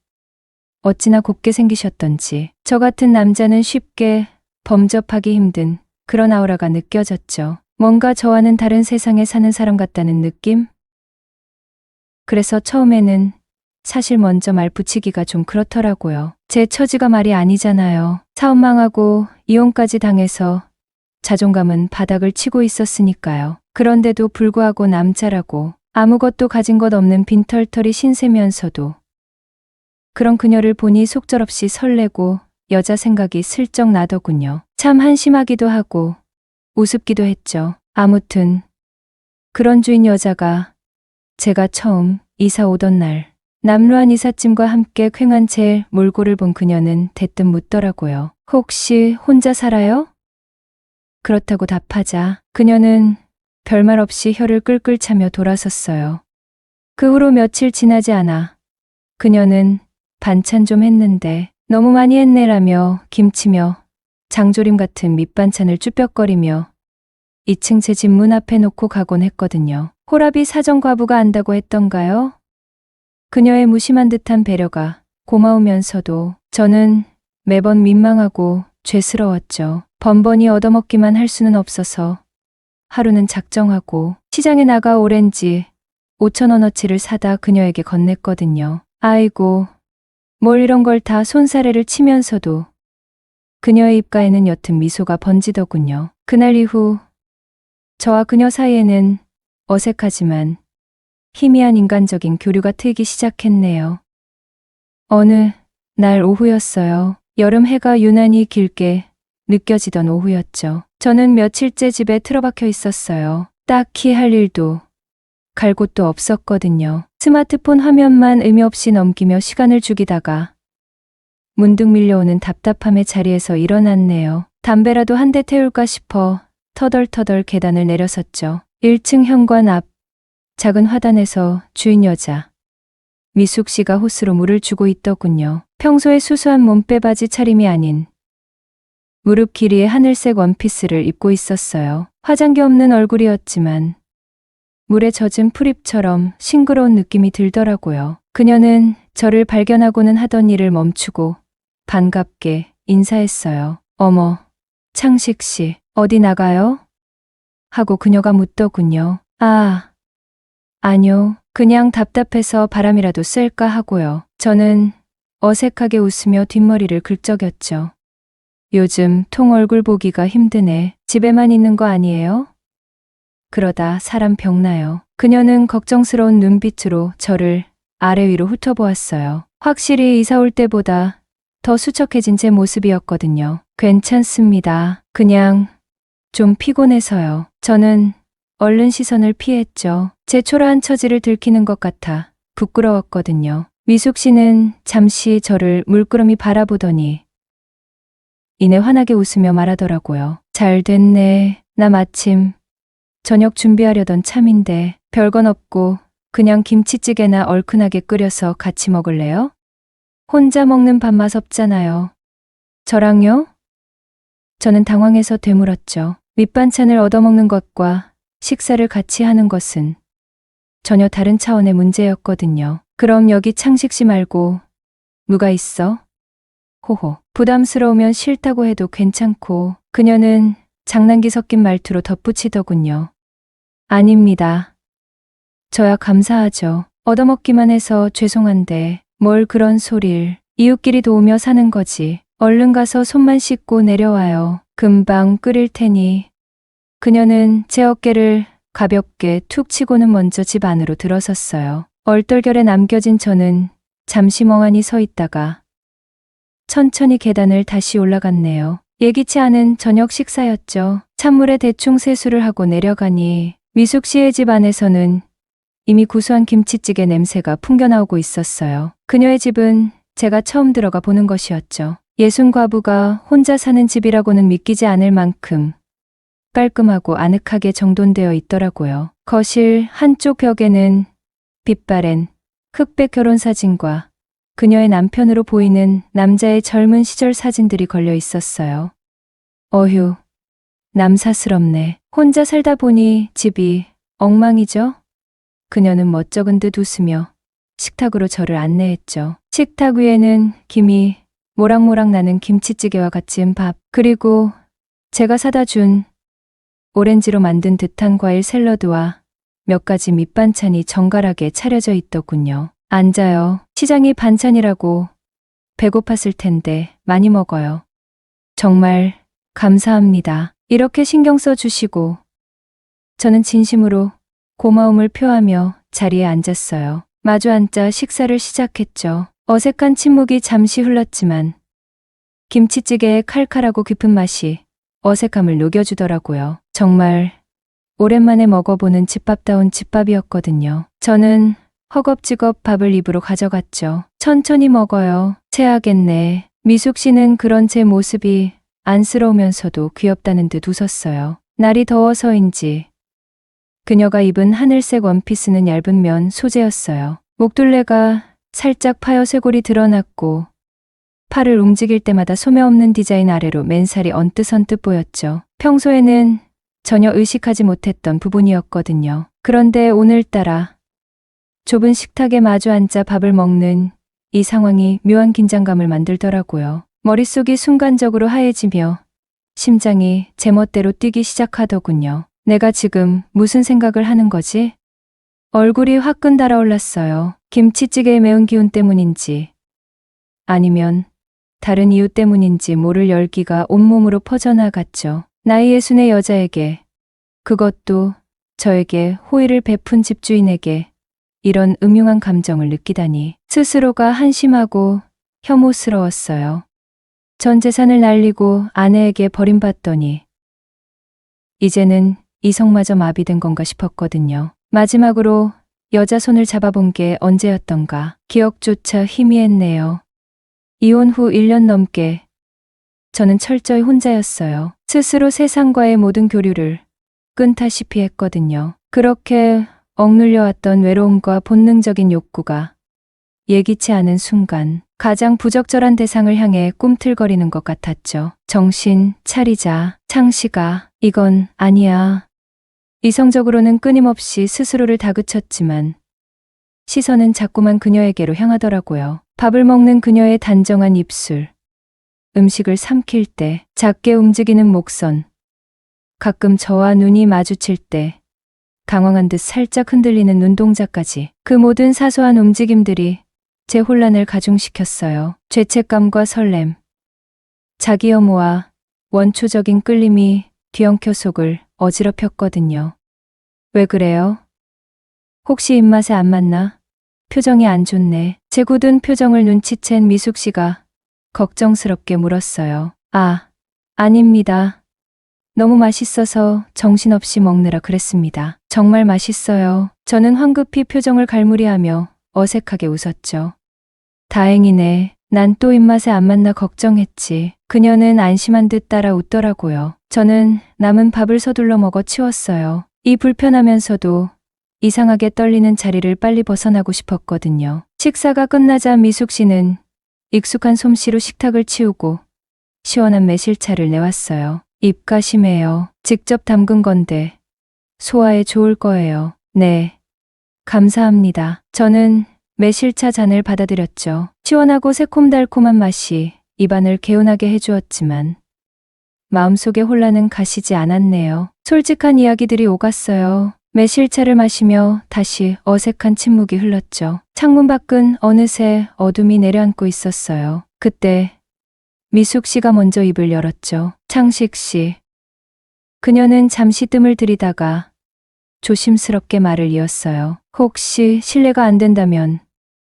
어찌나 곱게 생기셨던지 저 같은 남자는 쉽게 범접하기 힘든 그런 아우라가 느껴졌죠. 뭔가 저와는 다른 세상에 사는 사람 같다는 느낌? 그래서 처음에는 사실 먼저 말 붙이기가 좀 그렇더라고요. 제 처지가 말이 아니잖아요. 사업 망하고 이혼까지 당해서 자존감은 바닥을 치고 있었으니까요. 그런데도 불구하고 남자라고 아무것도 가진 것 없는 빈털털이 신세면서도 그런 그녀를 보니 속절없이 설레고 여자 생각이 슬쩍 나더군요. 참 한심하기도 하고 우습기도 했죠. 아무튼 그런 주인 여자가 제가 처음 이사 오던 날 남루한 이삿짐과 함께 퀭한 제 몰골을 본 그녀는 대뜸 묻더라고요. 혹시 혼자 살아요? 그렇다고 답하자 그녀는 별말 없이 혀를 끌끌 차며 돌아섰어요. 그 후로 며칠 지나지 않아 그녀는 반찬 좀 했는데 너무 많이 했네라며 김치며 장조림 같은 밑반찬을 쭈뼛거리며 2층 제 집 문 앞에 놓고 가곤 했거든요. 호라비 사정과부가 안다고 했던가요? 그녀의 무심한 듯한 배려가 고마우면서도 저는 매번 민망하고 죄스러웠죠. 번번이 얻어먹기만 할 수는 없어서 하루는 작정하고 시장에 나가 오렌지 5,000원어치를 사다 그녀에게 건넸거든요. 아이고, 뭘 이런 걸 다 손사래를 치면서도 그녀의 입가에는 옅은 미소가 번지더군요. 그날 이후 저와 그녀 사이에는 어색하지만 희미한 인간적인 교류가 트이기 시작했네요. 어느 날 오후였어요. 여름 해가 유난히 길게 느껴지던 오후였죠. 저는 며칠째 집에 틀어박혀 있었어요. 딱히 할 일도 갈 곳도 없었거든요. 스마트폰 화면만 의미 없이 넘기며 시간을 죽이다가 문득 밀려오는 답답함의 자리에서 일어났네요. 담배라도 한 대 태울까 싶어 터덜터덜 계단을 내려섰죠. 1층 현관 앞 작은 화단에서 주인 여자 미숙 씨가 호스로 물을 주고 있더군요. 평소에 수수한 몸빼바지 차림이 아닌 무릎 길이의 하늘색 원피스를 입고 있었어요. 화장기 없는 얼굴이었지만 물에 젖은 풀잎처럼 싱그러운 느낌이 들더라고요. 그녀는 저를 발견하고는 하던 일을 멈추고 반갑게 인사했어요. 어머, 창식 씨, 어디 나가요? 하고 그녀가 묻더군요. 아, 아니요. 그냥 답답해서 바람이라도 쐴까 하고요. 저는 어색하게 웃으며 뒷머리를 긁적였죠. 요즘 통 얼굴 보기가 힘드네. 집에만 있는 거 아니에요? 그러다 사람 병나요. 그녀는 걱정스러운 눈빛으로 저를 아래 위로 훑어보았어요. 확실히 이사 올 때보다 더 수척해진 제 모습이었거든요. 괜찮습니다. 그냥 좀 피곤해서요. 저는 얼른 시선을 피했죠. 제 초라한 처지를 들키는 것 같아 부끄러웠거든요. 미숙 씨는 잠시 저를 물끄러미 바라보더니 이내 환하게 웃으며 말하더라고요. 잘 됐네. 나 마침 저녁 준비하려던 참인데 별건 없고 그냥 김치찌개나 얼큰하게 끓여서 같이 먹을래요? 혼자 먹는 밥맛 없잖아요. 저랑요? 저는 당황해서 되물었죠. 밑반찬을 얻어먹는 것과 식사를 같이 하는 것은 전혀 다른 차원의 문제였거든요. 그럼 여기 창식 씨 말고 누가 있어? 호호. 부담스러우면 싫다고 해도 괜찮고 그녀는 장난기 섞인 말투로 덧붙이더군요. 아닙니다. 저야 감사하죠. 얻어먹기만 해서 죄송한데 뭘 그런 소릴. 이웃끼리 도우며 사는 거지. 얼른 가서 손만 씻고 내려와요. 금방 끓일 테니. 그녀는 제 어깨를 가볍게 툭 치고는 먼저 집 안으로 들어섰어요. 얼떨결에 남겨진 저는 잠시 멍하니 서 있다가 천천히 계단을 다시 올라갔네요. 예기치 않은 저녁 식사였죠. 찬물에 대충 세수를 하고 내려가니 미숙 씨의 집 안에서는 이미 구수한 김치찌개 냄새가 풍겨나오고 있었어요. 그녀의 집은 제가 처음 들어가 보는 것이었죠. 예순 과부가 혼자 사는 집이라고는 믿기지 않을 만큼 깔끔하고 아늑하게 정돈되어 있더라고요. 거실 한쪽 벽에는 빛바랜 흑백 결혼사진과 그녀의 남편으로 보이는 남자의 젊은 시절 사진들이 걸려 있었어요. 어휴, 남사스럽네. 혼자 살다 보니 집이 엉망이죠? 그녀는 멋쩍은 듯 웃으며 식탁으로 저를 안내했죠. 식탁 위에는 김이 모락모락 나는 김치찌개와 같이 밥, 그리고 제가 사다 준 오렌지로 만든 듯한 과일 샐러드와 몇 가지 밑반찬이 정갈하게 차려져 있더군요. 앉아요. 시장이 반찬이라고 배고팠을 텐데 많이 먹어요. 정말 감사합니다. 이렇게 신경 써 주시고 저는 진심으로 고마움을 표하며 자리에 앉았어요. 마주 앉자 식사를 시작했죠. 어색한 침묵이 잠시 흘렀지만 김치찌개의 칼칼하고 깊은 맛이 어색함을 녹여주더라고요. 정말 오랜만에 먹어보는 집밥다운 집밥이었거든요. 저는 허겁지겁 밥을 입으로 가져갔죠. 천천히 먹어요. 체하겠네. 미숙 씨는 그런 제 모습이 안쓰러우면서도 귀엽다는 듯 웃었어요. 날이 더워서인지 그녀가 입은 하늘색 원피스는 얇은 면 소재였어요. 목둘레가 살짝 파여 쇄골이 드러났고 팔을 움직일 때마다 소매 없는 디자인 아래로 맨살이 언뜻언뜻 보였죠. 평소에는 전혀 의식하지 못했던 부분이었거든요. 그런데 오늘따라 좁은 식탁에 마주 앉아 밥을 먹는 이 상황이 묘한 긴장감을 만들더라고요. 머릿속이 순간적으로 하얘지며 심장이 제멋대로 뛰기 시작하더군요. 내가 지금 무슨 생각을 하는 거지? 얼굴이 화끈 달아올랐어요. 김치찌개의 매운 기운 때문인지 아니면 다른 이유 때문인지 모를 열기가 온몸으로 퍼져나갔죠. 나이 예순의 여자에게, 그것도 저에게 호의를 베푼 집주인에게 이런 음흉한 감정을 느끼다니 스스로가 한심하고 혐오스러웠어요. 전 재산을 날리고 아내에게 버림받더니 이제는 이성마저 마비된 건가 싶었거든요. 마지막으로 여자 손을 잡아본 게 언제였던가 기억조차 희미했네요. 이혼 후 1년 넘게 저는 철저히 혼자였어요. 스스로 세상과의 모든 교류를 끊다시피 했거든요. 그렇게 억눌려왔던 외로움과 본능적인 욕구가 예기치 않은 순간 가장 부적절한 대상을 향해 꿈틀거리는 것 같았죠. 정신 차리자, 창식아, 이건 아니야. 이성적으로는 끊임없이 스스로를 다그쳤지만 시선은 자꾸만 그녀에게로 향하더라고요. 밥을 먹는 그녀의 단정한 입술, 음식을 삼킬 때 작게 움직이는 목선, 가끔 저와 눈이 마주칠 때 당황한 듯 살짝 흔들리는 눈동자까지 그 모든 사소한 움직임들이 제 혼란을 가중시켰어요. 죄책감과 설렘, 자기 혐오와 원초적인 끌림이 뒤엉켜 속을 어지럽혔거든요. 왜 그래요? 혹시 입맛에 안 맞나? 표정이 안 좋네. 제 굳은 표정을 눈치챈 미숙 씨가 걱정스럽게 물었어요. 아닙니다. 너무 맛있어서 정신없이 먹느라 그랬습니다. 정말 맛있어요. 저는 황급히 표정을 갈무리하며 어색하게 웃었죠. 다행이네. 난 또 입맛에 안 맞나 걱정했지. 그녀는 안심한 듯 따라 웃더라고요. 저는 남은 밥을 서둘러 먹어 치웠어요. 이 불편하면서도 이상하게 떨리는 자리를 빨리 벗어나고 싶었거든요. 식사가 끝나자 미숙 씨는 익숙한 솜씨로 식탁을 치우고 시원한 매실차를 내왔어요. 입가심해요. 직접 담근 건데 소화에 좋을 거예요. 네. 감사합니다. 저는 매실차 잔을 받아들였죠. 시원하고 새콤달콤한 맛이 입안을 개운하게 해주었지만 마음속의 혼란은 가시지 않았네요. 솔직한 이야기들이 오갔어요. 매실차를 마시며 다시 어색한 침묵이 흘렀죠. 창문 밖은 어느새 어둠이 내려앉고 있었어요. 그때 미숙 씨가 먼저 입을 열었죠. 창식 씨. 그녀는 잠시 뜸을 들이다가 조심스럽게 말을 이었어요. 혹시 실례가 안 된다면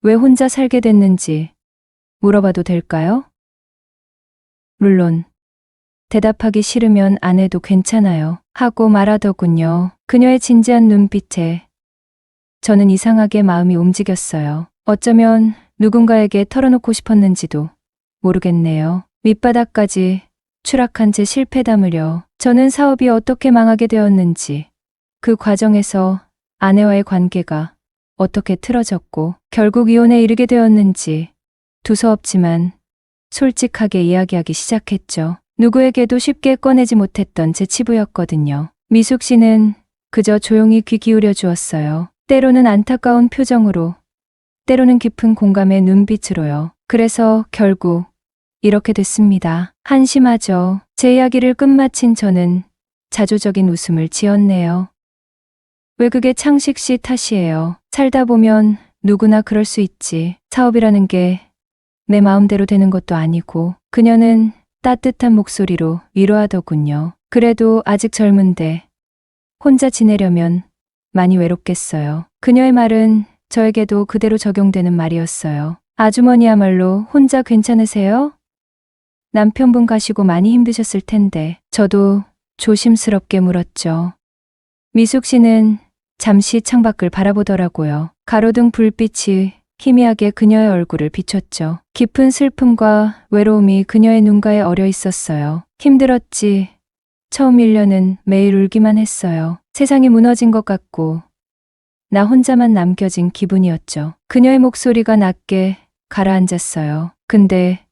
왜 혼자 살게 됐는지 물어봐도 될까요? 물론 대답하기 싫으면 안 해도 괜찮아요. 하고 말하더군요. 그녀의 진지한 눈빛에 저는 이상하게 마음이 움직였어요. 어쩌면 누군가에게 털어놓고 싶었는지도 모르겠네요. 밑바닥까지 추락한 제 실패 담으려 저는 사업이 어떻게 망하게 되었는지, 그 과정에서 아내와의 관계가 어떻게 틀어졌고 결국 이혼에 이르게 되었는지 두서없지만 솔직하게 이야기하기 시작했죠. 누구에게도 쉽게 꺼내지 못했던 제 치부였거든요. 미숙 씨는 그저 조용히 귀 기울여 주었어요. 때로는 안타까운 표정으로, 때로는 깊은 공감의 눈빛으로요. 그래서 결국 이렇게 됐습니다. 한심하죠. 제 이야기를 끝마친 저는 자조적인 웃음을 지었네요. 왜 그게 창식 씨 탓이에요. 살다 보면 누구나 그럴 수 있지. 사업이라는 게 내 마음대로 되는 것도 아니고. 그녀는 따뜻한 목소리로 위로하더군요. 그래도 아직 젊은데 혼자 지내려면 많이 외롭겠어요. 그녀의 말은 저에게도 그대로 적용되는 말이었어요. 아주머니야말로 혼자 괜찮으세요? 남편분 가시고 많이 힘드셨을 텐데. 저도 조심스럽게 물었죠. 미숙 씨는 잠시 창밖을 바라보더라고요. 가로등 불빛이 희미하게 그녀의 얼굴을 비췄죠. 깊은 슬픔과 외로움이 그녀의 눈가에 어려 있었어요. 힘들었지. 처음 1년은 매일 울기만 했어요. 세상이 무너진 것 같고 나 혼자만 남겨진 기분이었죠. 그녀의 목소리가 낮게 가라앉았어요. 근데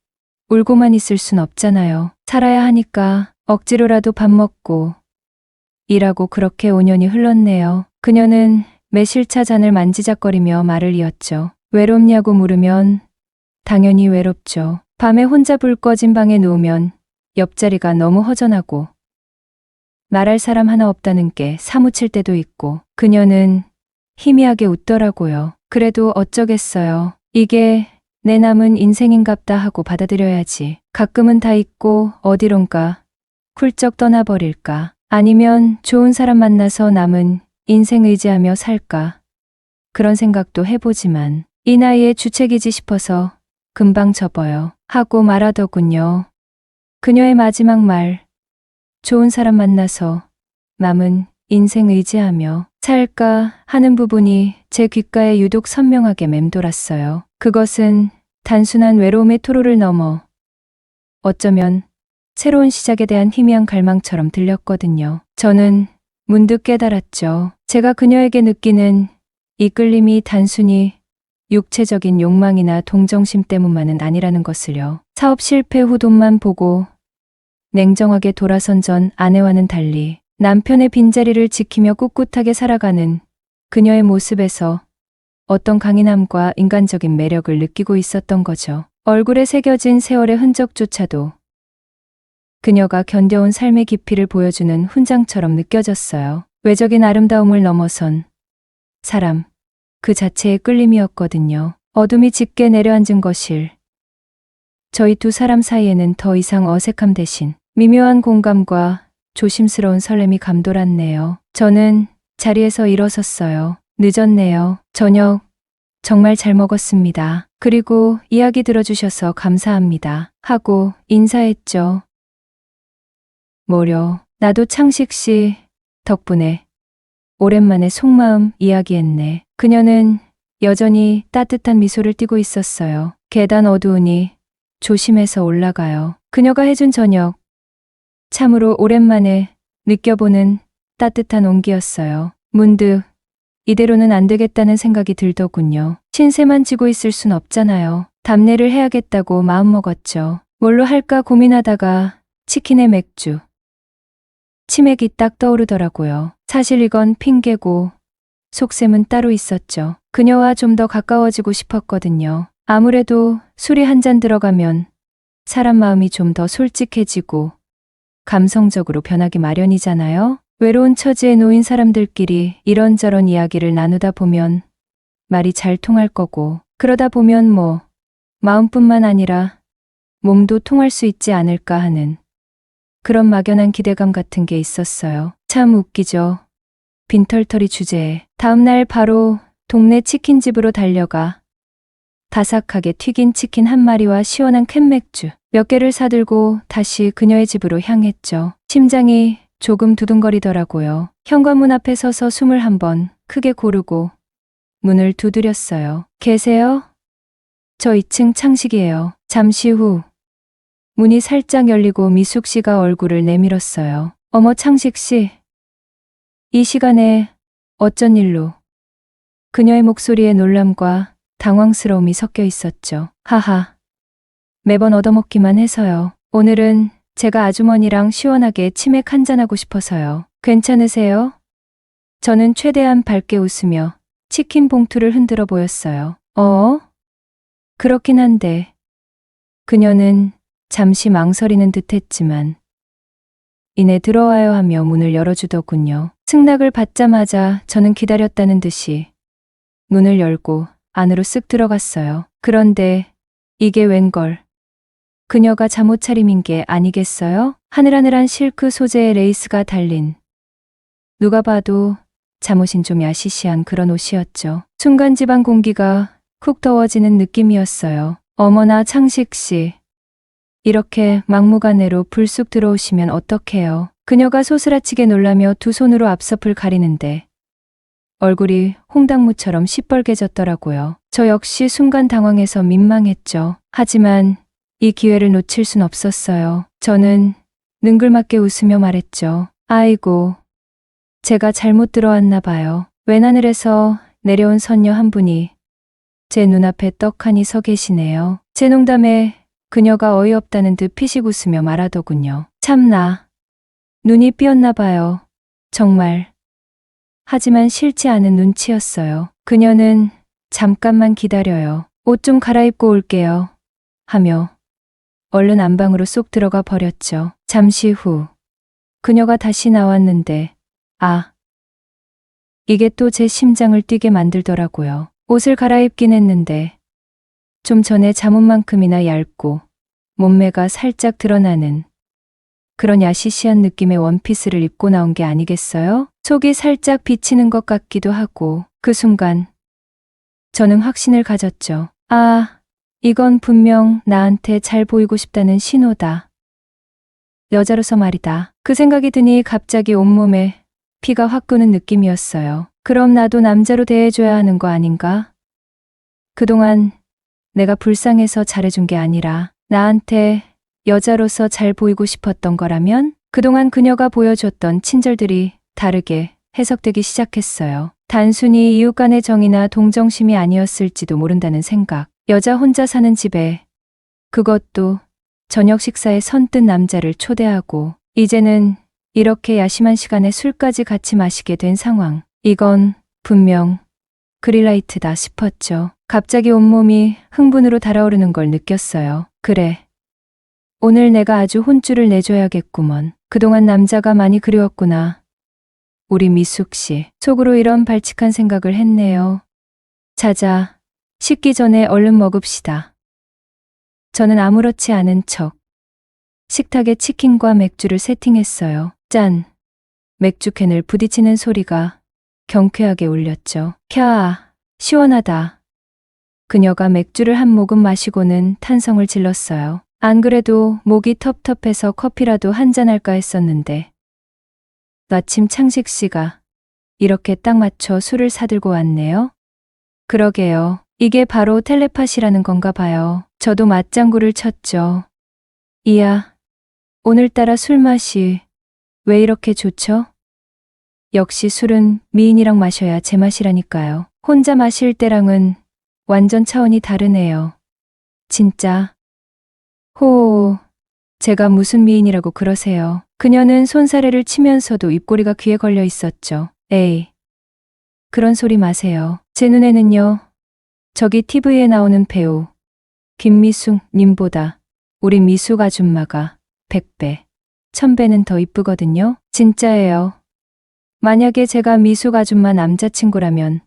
울고만 있을 순 없잖아요. 살아야 하니까 억지로라도 밥 먹고 일하고 그렇게 5년이 흘렀네요. 그녀는 매실차 잔을 만지작거리며 말을 이었죠. 외롭냐고 물으면 당연히 외롭죠. 밤에 혼자 불 꺼진 방에 누우면 옆자리가 너무 허전하고 말할 사람 하나 없다는 게 사무칠 때도 있고. 그녀는 희미하게 웃더라고요. 그래도 어쩌겠어요. 이게 내 남은 인생인갑다 하고 받아들여야지. 가끔은 다 잊고 어디론가 훌쩍 떠나버릴까. 아니면 좋은 사람 만나서 남은 인생 의지하며 살까. 그런 생각도 해보지만 이 나이에 주책이지 싶어서 금방 접어요. 하고 말하더군요. 그녀의 마지막 말. 좋은 사람 만나서 남은 인생 의지하며 살까 하는 부분이 제 귓가에 유독 선명하게 맴돌았어요. 그것은 단순한 외로움의 토로를 넘어 어쩌면 새로운 시작에 대한 희미한 갈망처럼 들렸거든요. 저는 문득 깨달았죠. 제가 그녀에게 느끼는 이끌림이 단순히 육체적인 욕망이나 동정심 때문만은 아니라는 것을요. 사업 실패 후 돈만 보고 냉정하게 돌아선 전 아내와는 달리 남편의 빈자리를 지키며 꿋꿋하게 살아가는 그녀의 모습에서 어떤 강인함과 인간적인 매력을 느끼고 있었던 거죠. 얼굴에 새겨진 세월의 흔적조차도 그녀가 견뎌온 삶의 깊이를 보여주는 훈장처럼 느껴졌어요. 외적인 아름다움을 넘어선 사람, 그 자체의 끌림이었거든요. 어둠이 짙게 내려앉은 거실. 저희 두 사람 사이에는 더 이상 어색함 대신 미묘한 공감과 조심스러운 설렘이 감돌았네요. 저는 자리에서 일어섰어요. 늦었네요. 저녁 정말 잘 먹었습니다. 그리고 이야기 들어주셔서 감사합니다. 하고 인사했죠. 뭐려, 나도 창식 씨 덕분에 오랜만에 속마음 이야기했네. 그녀는 여전히 따뜻한 미소를 띠고 있었어요. 계단 어두우니 조심해서 올라가요. 그녀가 해준 저녁. 참으로 오랜만에 느껴보는 따뜻한 온기였어요. 문득 이대로는 안 되겠다는 생각이 들더군요. 신세만 지고 있을 순 없잖아요. 답례를 해야겠다고 마음먹었죠. 뭘로 할까 고민하다가 치킨에 맥주. 치맥이 딱 떠오르더라고요. 사실 이건 핑계고 속셈은 따로 있었죠. 그녀와 좀 더 가까워지고 싶었거든요. 아무래도 술이 한 잔 들어가면 사람 마음이 좀 더 솔직해지고 감성적으로 변하기 마련이잖아요. 외로운 처지에 놓인 사람들끼리 이런저런 이야기를 나누다 보면 말이 잘 통할 거고, 그러다 보면 마음뿐만 아니라 몸도 통할 수 있지 않을까 하는 그런 막연한 기대감 같은 게 있었어요. 참 웃기죠. 빈털터리 주제에 다음날 바로 동네 치킨집으로 달려가 바삭하게 튀긴 치킨 한 마리와 시원한 캔맥주 몇 개를 사들고 다시 그녀의 집으로 향했죠. 심장이 조금 두근거리더라고요. 현관문 앞에 서서 숨을 한번 크게 고르고 문을 두드렸어요. 계세요? 저 2층 창식이에요. 잠시 후 문이 살짝 열리고 미숙 씨가 얼굴을 내밀었어요. 어머, 창식 씨. 이 시간에 어쩐 일로? 그녀의 목소리에 놀람과 당황스러움이 섞여 있었죠. 하하. 매번 얻어먹기만 해서요. 오늘은 제가 아주머니랑 시원하게 치맥 한잔하고 싶어서요. 괜찮으세요? 저는 최대한 밝게 웃으며 치킨 봉투를 흔들어 보였어요. 그렇긴 한데. 그녀는 잠시 망설이는 듯 했지만 이내 들어와요 하며 문을 열어주더군요. 승낙을 받자마자 저는 기다렸다는 듯이 문을 열고 안으로 쓱 들어갔어요. 그런데 이게 웬걸. 그녀가 잠옷 차림인 게 아니겠어요? 하늘하늘한 실크 소재의 레이스가 달린 누가 봐도 잠옷인 좀 야시시한 그런 옷이었죠. 순간지방 공기가 쿡 더워지는 느낌이었어요. 어머나 창식 씨. 이렇게 막무가내로 불쑥 들어오시면 어떡해요. 그녀가 소스라치게 놀라며 두 손으로 앞섭을 가리는데 얼굴이 홍당무처럼 시뻘개졌더라고요. 저 역시 순간 당황해서 민망했죠. 하지만 이 기회를 놓칠 순 없었어요. 저는 능글맞게 웃으며 말했죠. 아이고, 제가 잘못 들어왔나 봐요. 외나늘에서 내려온 선녀 한 분이 제 눈앞에 떡하니 서 계시네요. 제 농담에 그녀가 어이없다는 듯 피식 웃으며 말하더군요. 참나, 눈이 삐었나 봐요. 정말. 하지만 싫지 않은 눈치였어요. 그녀는 잠깐만 기다려요. 옷 좀 갈아입고 올게요. 하며 얼른 안방으로 쏙 들어가 버렸죠. 잠시 후 그녀가 다시 나왔는데 이게 또 제 심장을 뛰게 만들더라고요. 옷을 갈아입긴 했는데 좀 전에 잠옷만큼이나 얇고 몸매가 살짝 드러나는 그런 야시시한 느낌의 원피스를 입고 나온 게 아니겠어요? 속이 살짝 비치는 것 같기도 하고 그 순간 저는 확신을 가졌죠. 이건 분명 나한테 잘 보이고 싶다는 신호다. 여자로서 말이다. 그 생각이 드니 갑자기 온몸에 피가 확 도는 느낌이었어요. 그럼 나도 남자로 대해줘야 하는 거 아닌가? 그동안 내가 불쌍해서 잘해준 게 아니라 나한테 여자로서 잘 보이고 싶었던 거라면 그동안 그녀가 보여줬던 친절들이 다르게 해석되기 시작했어요. 단순히 이웃 간의 정이나 동정심이 아니었을지도 모른다는 생각. 여자 혼자 사는 집에 그것도 저녁 식사에 선뜻 남자를 초대하고 이제는 이렇게 야심한 시간에 술까지 같이 마시게 된 상황. 이건 분명 그린라이트다 싶었죠. 갑자기 온몸이 흥분으로 달아오르는 걸 느꼈어요. 그래. 오늘 내가 아주 혼쭐을 내줘야겠구먼. 그동안 남자가 많이 그리웠구나. 우리 미숙 씨. 속으로 이런 발칙한 생각을 했네요. 자자, 식기 전에 얼른 먹읍시다. 저는 아무렇지 않은 척 식탁에 치킨과 맥주를 세팅했어요. 짠! 맥주캔을 부딪히는 소리가 경쾌하게 울렸죠. 캬, 시원하다. 그녀가 맥주를 한 모금 마시고는 탄성을 질렀어요. 안 그래도 목이 텁텁해서 커피라도 한잔할까 했었는데 마침 창식 씨가 이렇게 딱 맞춰 술을 사들고 왔네요. 그러게요. 이게 바로 텔레파시라는 건가 봐요. 저도 맞장구를 쳤죠. 이야, 오늘따라 술 맛이 왜 이렇게 좋죠? 역시 술은 미인이랑 마셔야 제맛이라니까요. 혼자 마실 때랑은 완전 차원이 다르네요. 진짜. 호호, 제가 무슨 미인이라고 그러세요. 그녀는 손사래를 치면서도 입꼬리가 귀에 걸려 있었죠. 에이, 그런 소리 마세요. 제 눈에는요, 저기 TV에 나오는 배우 김미숙 님보다 우리 미숙 아줌마가 100배, 1000배는 더 이쁘거든요. 진짜예요. 만약에 제가 미숙 아줌마 남자친구라면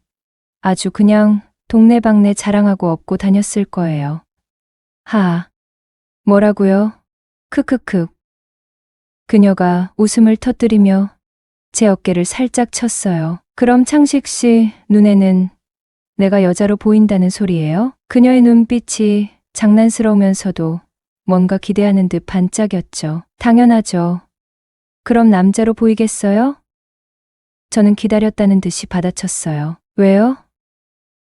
아주 그냥 동네방네 자랑하고 업고 다녔을 거예요. 뭐라고요? 크크크. 그녀가 웃음을 터뜨리며 제 어깨를 살짝 쳤어요. 그럼 창식 씨 눈에는 내가 여자로 보인다는 소리예요? 그녀의 눈빛이 장난스러우면서도 뭔가 기대하는 듯 반짝였죠. 당연하죠. 그럼 남자로 보이겠어요? 저는 기다렸다는 듯이 받아쳤어요. 왜요?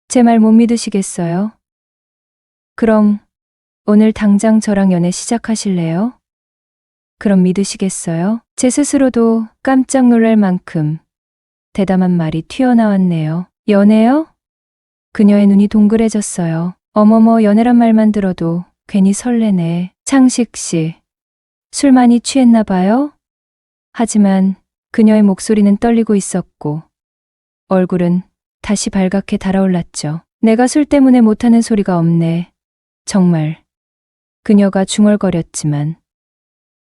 제 말 못 믿으시겠어요? 그럼 오늘 당장 저랑 연애 시작하실래요? 그럼 믿으시겠어요? 제 스스로도 깜짝 놀랄 만큼 대담한 말이 튀어나왔네요. 연애요? 그녀의 눈이 동그래졌어요. 어머머, 연애란 말만 들어도 괜히 설레네. 창식 씨, 술 많이 취했나 봐요? 하지만 그녀의 목소리는 떨리고 있었고 얼굴은 다시 발갛게 달아올랐죠. 내가 술 때문에 못하는 소리가 없네. 정말. 그녀가 중얼거렸지만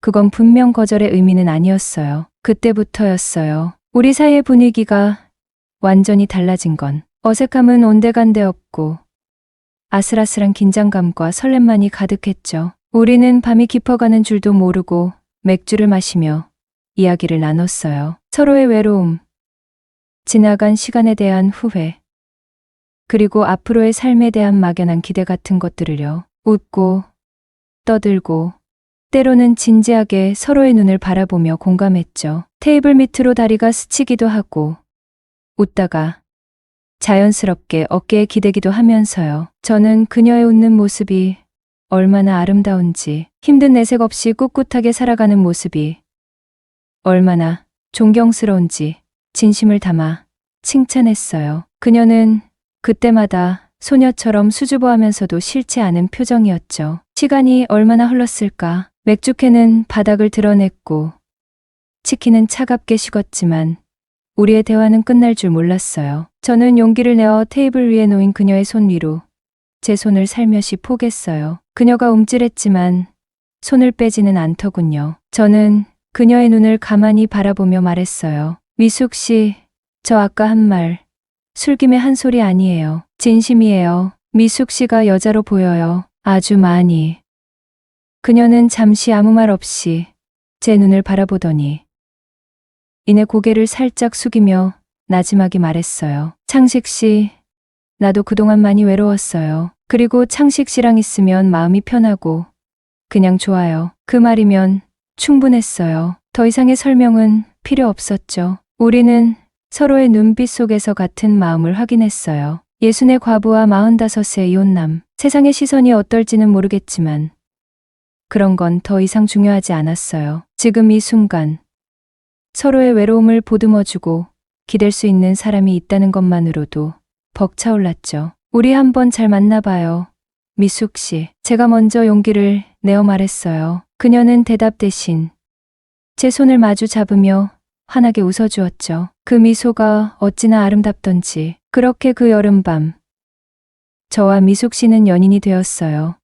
그건 분명 거절의 의미는 아니었어요. 그때부터였어요. 우리 사이의 분위기가 완전히 달라진 건 어색함은 온데간데 없고 아슬아슬한 긴장감과 설렘만이 가득했죠. 우리는 밤이 깊어가는 줄도 모르고 맥주를 마시며 이야기를 나눴어요. 서로의 외로움, 지나간 시간에 대한 후회, 그리고 앞으로의 삶에 대한 막연한 기대 같은 것들을요. 웃고, 떠들고, 때로는 진지하게 서로의 눈을 바라보며 공감했죠. 테이블 밑으로 다리가 스치기도 하고, 웃다가 자연스럽게 어깨에 기대기도 하면서요. 저는 그녀의 웃는 모습이 얼마나 아름다운지, 힘든 내색 없이 꿋꿋하게 살아가는 모습이 얼마나 존경스러운지 진심을 담아 칭찬했어요. 그녀는 그때마다 소녀처럼 수줍어하면서도 싫지 않은 표정이었죠. 시간이 얼마나 흘렀을까. 맥주캔은 바닥을 드러냈고 치킨은 차갑게 식었지만 우리의 대화는 끝날 줄 몰랐어요. 저는 용기를 내어 테이블 위에 놓인 그녀의 손 위로 제 손을 살며시 포겠어요. 그녀가 움찔했지만 손을 빼지는 않더군요. 저는 그녀의 눈을 가만히 바라보며 말했어요. 미숙 씨, 저 아까 한 말 술김의 한 소리 아니에요. 진심이에요. 미숙 씨가 여자로 보여요. 아주 많이. 그녀는 잠시 아무 말 없이 제 눈을 바라보더니 이내 고개를 살짝 숙이며 나지막이 말했어요. 창식 씨, 나도 그동안 많이 외로웠어요. 그리고 창식 씨랑 있으면 마음이 편하고 그냥 좋아요. 그 말이면 충분했어요. 더 이상의 설명은 필요 없었죠. 우리는 서로의 눈빛 속에서 같은 마음을 확인했어요. 60의 과부와 45의 이혼남. 세상의 시선이 어떨지는 모르겠지만 그런 건 더 이상 중요하지 않았어요. 지금 이 순간 서로의 외로움을 보듬어주고 기댈 수 있는 사람이 있다는 것만으로도 벅차올랐죠. 우리 한번 잘 만나봐요. 미숙 씨. 제가 먼저 용기를 내어 말했어요. 그녀는 대답 대신 제 손을 마주 잡으며 환하게 웃어주었죠. 그 미소가 어찌나 아름답던지. 그렇게 그 여름밤 저와 미숙 씨는 연인이 되었어요.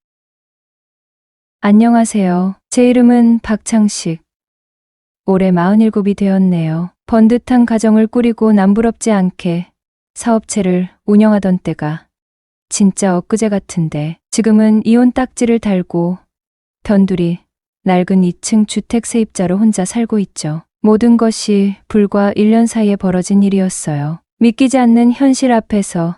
안녕하세요. 제 이름은 박창식. 올해 47이 되었네요. 번듯한 가정을 꾸리고 남부럽지 않게 사업체를 운영하던 때가 진짜 엊그제 같은데 지금은 이혼 딱지를 달고 변두리 낡은 2층 주택 세입자로 혼자 살고 있죠. 모든 것이 불과 1년 사이에 벌어진 일이었어요. 믿기지 않는 현실 앞에서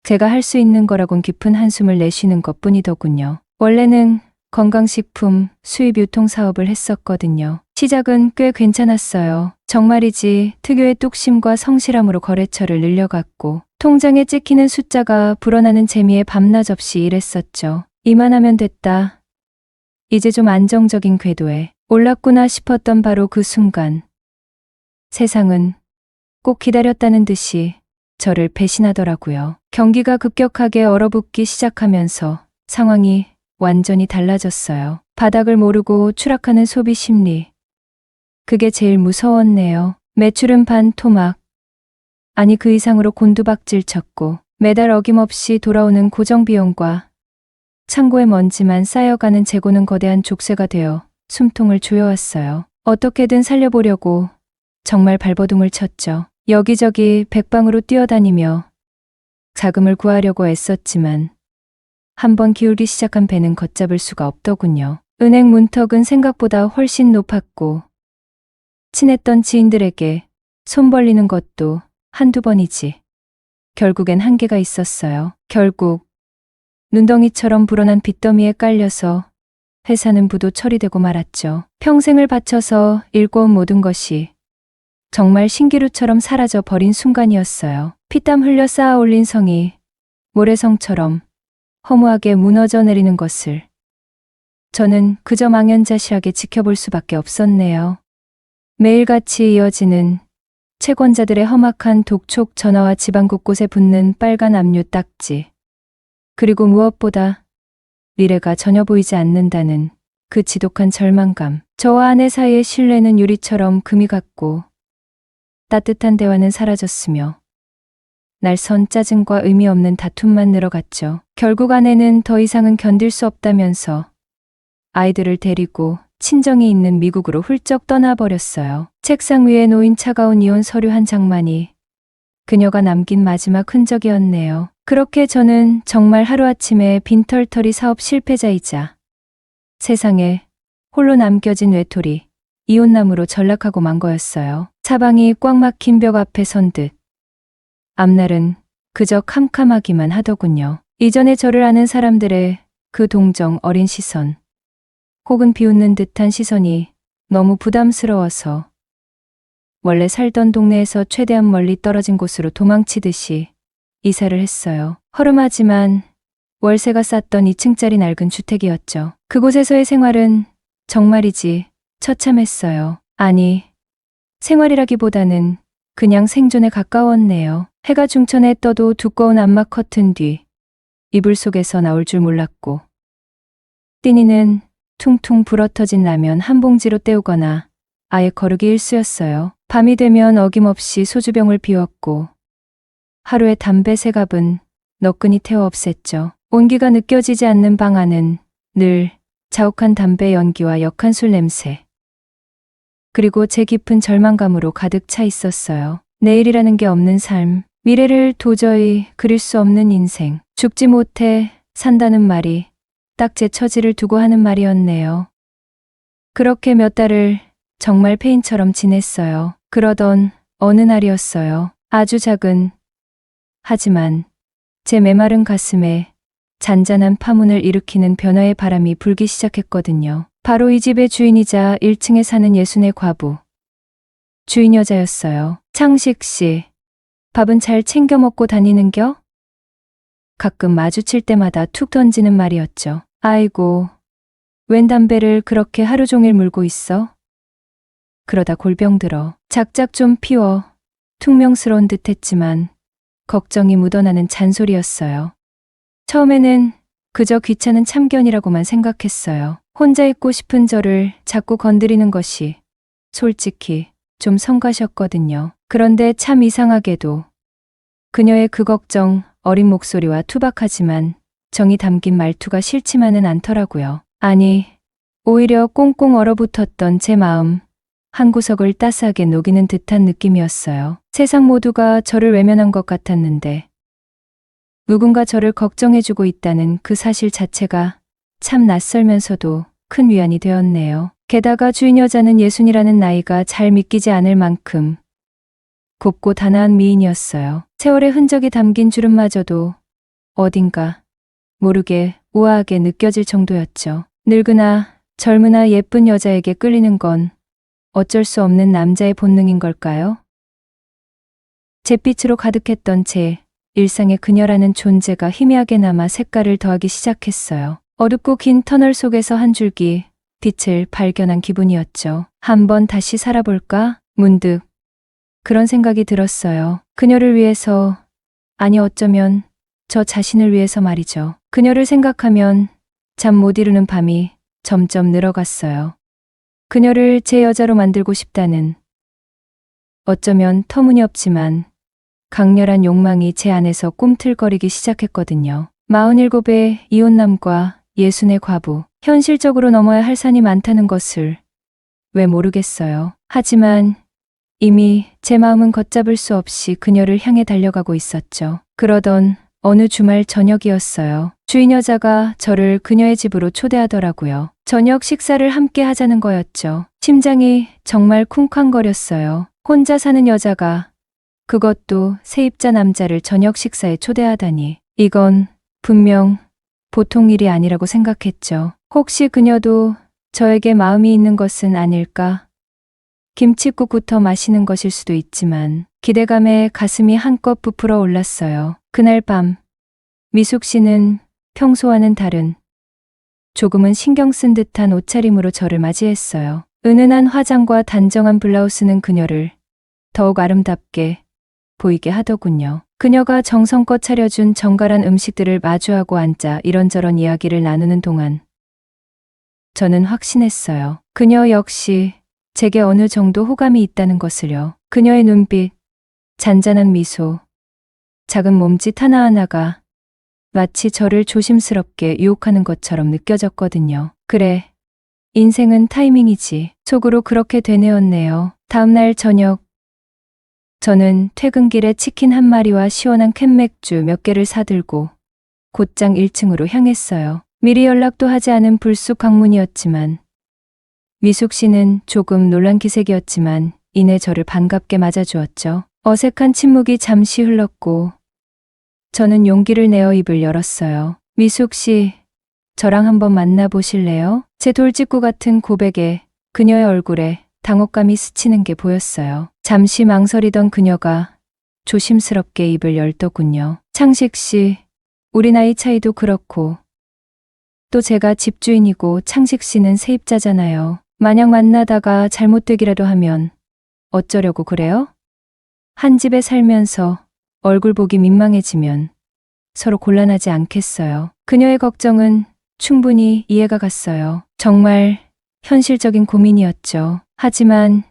제가 할 수 있는 거라곤 깊은 한숨을 내쉬는 것뿐이더군요. 원래는 건강식품 수입 유통 사업을 했었거든요. 시작은 꽤 괜찮았어요. 정말이지 특유의 뚝심과 성실함으로 거래처를 늘려갔고 통장에 찍히는 숫자가 불어나는 재미에 밤낮 없이 일했었죠. 이만하면 됐다. 이제 좀 안정적인 궤도에 올랐구나 싶었던 바로 그 순간 세상은 꼭 기다렸다는 듯이 저를 배신하더라고요. 경기가 급격하게 얼어붙기 시작하면서 상황이 완전히 달라졌어요. 바닥을 모르고 추락하는 소비 심리. 그게 제일 무서웠네요. 매출은 반토막. 아니 그 이상으로 곤두박질 쳤고 매달 어김없이 돌아오는 고정비용과 창고에 먼지만 쌓여가는 재고는 거대한 족쇄가 되어 숨통을 조여왔어요. 어떻게든 살려보려고 정말 발버둥을 쳤죠. 여기저기 백방으로 뛰어다니며 자금을 구하려고 애썼지만 한번 기울기 시작한 배는 걷잡을 수가 없더군요. 은행 문턱은 생각보다 훨씬 높았고 친했던 지인들에게 손 벌리는 것도 한두 번이지. 결국엔 한계가 있었어요. 결국 눈덩이처럼 불어난 빚더미에 깔려서 회사는 부도 처리되고 말았죠. 평생을 바쳐서 일궈온 모든 것이 정말 신기루처럼 사라져 버린 순간이었어요. 피땀 흘려 쌓아 올린 성이 모래성처럼 허무하게 무너져 내리는 것을 저는 그저 망연자실하게 지켜볼 수밖에 없었네요. 매일같이 이어지는 채권자들의 험악한 독촉 전화와 지방 곳곳에 붙는 빨간 압류 딱지. 그리고 무엇보다 미래가 전혀 보이지 않는다는 그 지독한 절망감. 저와 아내 사이의 신뢰는 유리처럼 금이 갔고 따뜻한 대화는 사라졌으며 날선 짜증과 의미 없는 다툼만 늘어갔죠. 결국 아내는 더 이상은 견딜 수 없다면서 아이들을 데리고 친정이 있는 미국으로 훌쩍 떠나버렸어요. 책상 위에 놓인 차가운 이혼 서류 한 장만이 그녀가 남긴 마지막 흔적이었네요. 그렇게 저는 정말 하루아침에 빈털터리 사업 실패자이자 세상에 홀로 남겨진 외톨이 이온남으로 전락하고 만 거였어요. 사방이 꽉 막힌 벽 앞에 선 듯. 앞날은 그저 캄캄하기만 하더군요. 이전에 저를 아는 사람들의 그 동정 어린 시선, 혹은 비웃는 듯한 시선이 너무 부담스러워서 원래 살던 동네에서 최대한 멀리 떨어진 곳으로 도망치듯이 이사를 했어요. 허름하지만 월세가 쌌던 2층짜리 낡은 주택이었죠. 그곳에서의 생활은 정말이지 처참했어요. 아니, 생활이라기보다는 그냥 생존에 가까웠네요. 해가 중천에 떠도 두꺼운 암막 커튼 뒤 이불 속에서 나올 줄 몰랐고, 띠니는 퉁퉁 불어터진 라면 한 봉지로 때우거나 아예 거르기 일쑤였어요. 밤이 되면 어김없이 소주병을 비웠고 하루에 담배 3갑은 너끈히 태워 없앴죠. 온기가 느껴지지 않는 방 안은 늘 자욱한 담배 연기와 역한 술 냄새, 그리고 제 깊은 절망감으로 가득 차 있었어요. 내일이라는 게 없는 삶, 미래를 도저히 그릴 수 없는 인생, 죽지 못해 산다는 말이 딱 제 처지를 두고 하는 말이었네요. 그렇게 몇 달을 정말 폐인처럼 지냈어요. 그러던 어느 날이었어요. 아주 작은, 하지만 제 메마른 가슴에 잔잔한 파문을 일으키는 변화의 바람이 불기 시작했거든요. 바로 이 집의 주인이자 1층에 사는 예순의 과부, 주인 여자였어요. 창식 씨, 밥은 잘 챙겨 먹고 다니는겨? 가끔 마주칠 때마다 툭 던지는 말이었죠. 아이고, 웬 담배를 그렇게 하루 종일 물고 있어? 그러다 골병 들어. 작작 좀 피워. 퉁명스러운 듯 했지만 걱정이 묻어나는 잔소리였어요. 처음에는 그저 귀찮은 참견이라고만 생각했어요. 혼자 있고 싶은 저를 자꾸 건드리는 것이 솔직히 좀 성가셨거든요. 그런데 참 이상하게도 그녀의 그 걱정, 어린 목소리와 투박하지만 정이 담긴 말투가 싫지만은 않더라고요. 아니, 오히려 꽁꽁 얼어붙었던 제 마음 한 구석을 따스하게 녹이는 듯한 느낌이었어요. 세상 모두가 저를 외면한 것 같았는데 누군가 저를 걱정해주고 있다는 그 사실 자체가 참 낯설면서도 큰 위안이 되었네요. 게다가 주인 여자는 예순이라는 나이가 잘 믿기지 않을 만큼 곱고 단아한 미인이었어요. 세월의 흔적이 담긴 주름마저도 어딘가 모르게 우아하게 느껴질 정도였죠. 늙으나 젊으나 예쁜 여자에게 끌리는 건 어쩔 수 없는 남자의 본능인 걸까요? 잿빛으로 가득했던 제 일상의 그녀라는 존재가 희미하게 남아 색깔을 더하기 시작했어요. 어둡고 긴 터널 속에서 한 줄기 빛을 발견한 기분이었죠. 한번 다시 살아볼까? 문득 그런 생각이 들었어요. 그녀를 위해서, 아니 어쩌면 저 자신을 위해서 말이죠. 그녀를 생각하면 잠 못 이루는 밤이 점점 늘어갔어요. 그녀를 제 여자로 만들고 싶다는 어쩌면 터무니없지만 강렬한 욕망이 제 안에서 꿈틀거리기 시작했거든요. 47의 이혼남과 60의 과부, 현실적으로 넘어야 할 산이 많다는 것을 왜 모르겠어요. 하지만 이미 제 마음은 걷잡을 수 없이 그녀를 향해 달려가고 있었죠. 그러던 어느 주말 저녁이었어요. 주인 여자가 저를 그녀의 집으로 초대하더라고요. 저녁 식사를 함께 하자는 거였죠. 심장이 정말 쿵쾅거렸어요. 혼자 사는 여자가, 그것도 세입자 남자를 저녁 식사에 초대하다니. 이건 분명 보통 일이 아니라고 생각했죠. 혹시 그녀도 저에게 마음이 있는 것은 아닐까? 김칫국부터 마시는 것일 수도 있지만 기대감에 가슴이 한껏 부풀어 올랐어요. 그날 밤 미숙 씨는 평소와는 다른 조금은 신경 쓴 듯한 옷차림으로 저를 맞이했어요. 은은한 화장과 단정한 블라우스는 그녀를 더욱 아름답게 보이게 하더군요. 그녀가 정성껏 차려준 정갈한 음식들을 마주하고 앉아 이런저런 이야기를 나누는 동안 저는 확신했어요. 그녀 역시 제게 어느 정도 호감이 있다는 것을요. 그녀의 눈빛, 잔잔한 미소, 작은 몸짓 하나하나가 마치 저를 조심스럽게 유혹하는 것처럼 느껴졌거든요. 그래, 인생은 타이밍이지. 속으로 그렇게 되뇌었네요. 다음날 저녁, 저는 퇴근길에 치킨 한 마리와 시원한 캔맥주 몇 개를 사들고 곧장 1층으로 향했어요. 미리 연락도 하지 않은 불쑥 방문이었지만 미숙 씨는 조금 놀란 기색이었지만 이내 저를 반갑게 맞아주었죠. 어색한 침묵이 잠시 흘렀고 저는 용기를 내어 입을 열었어요. 미숙 씨, 저랑 한번 만나보실래요? 제 돌직구 같은 고백에 그녀의 얼굴에 당혹감이 스치는 게 보였어요. 잠시 망설이던 그녀가 조심스럽게 입을 열더군요. 창식 씨, 우리 나이 차이도 그렇고 또 제가 집주인이고 창식 씨는 세입자잖아요. 만약 만나다가 잘못되기라도 하면 어쩌려고 그래요? 한 집에 살면서 얼굴 보기 민망해지면 서로 곤란하지 않겠어요. 그녀의 걱정은 충분히 이해가 갔어요. 정말 현실적인 고민이었죠. 하지만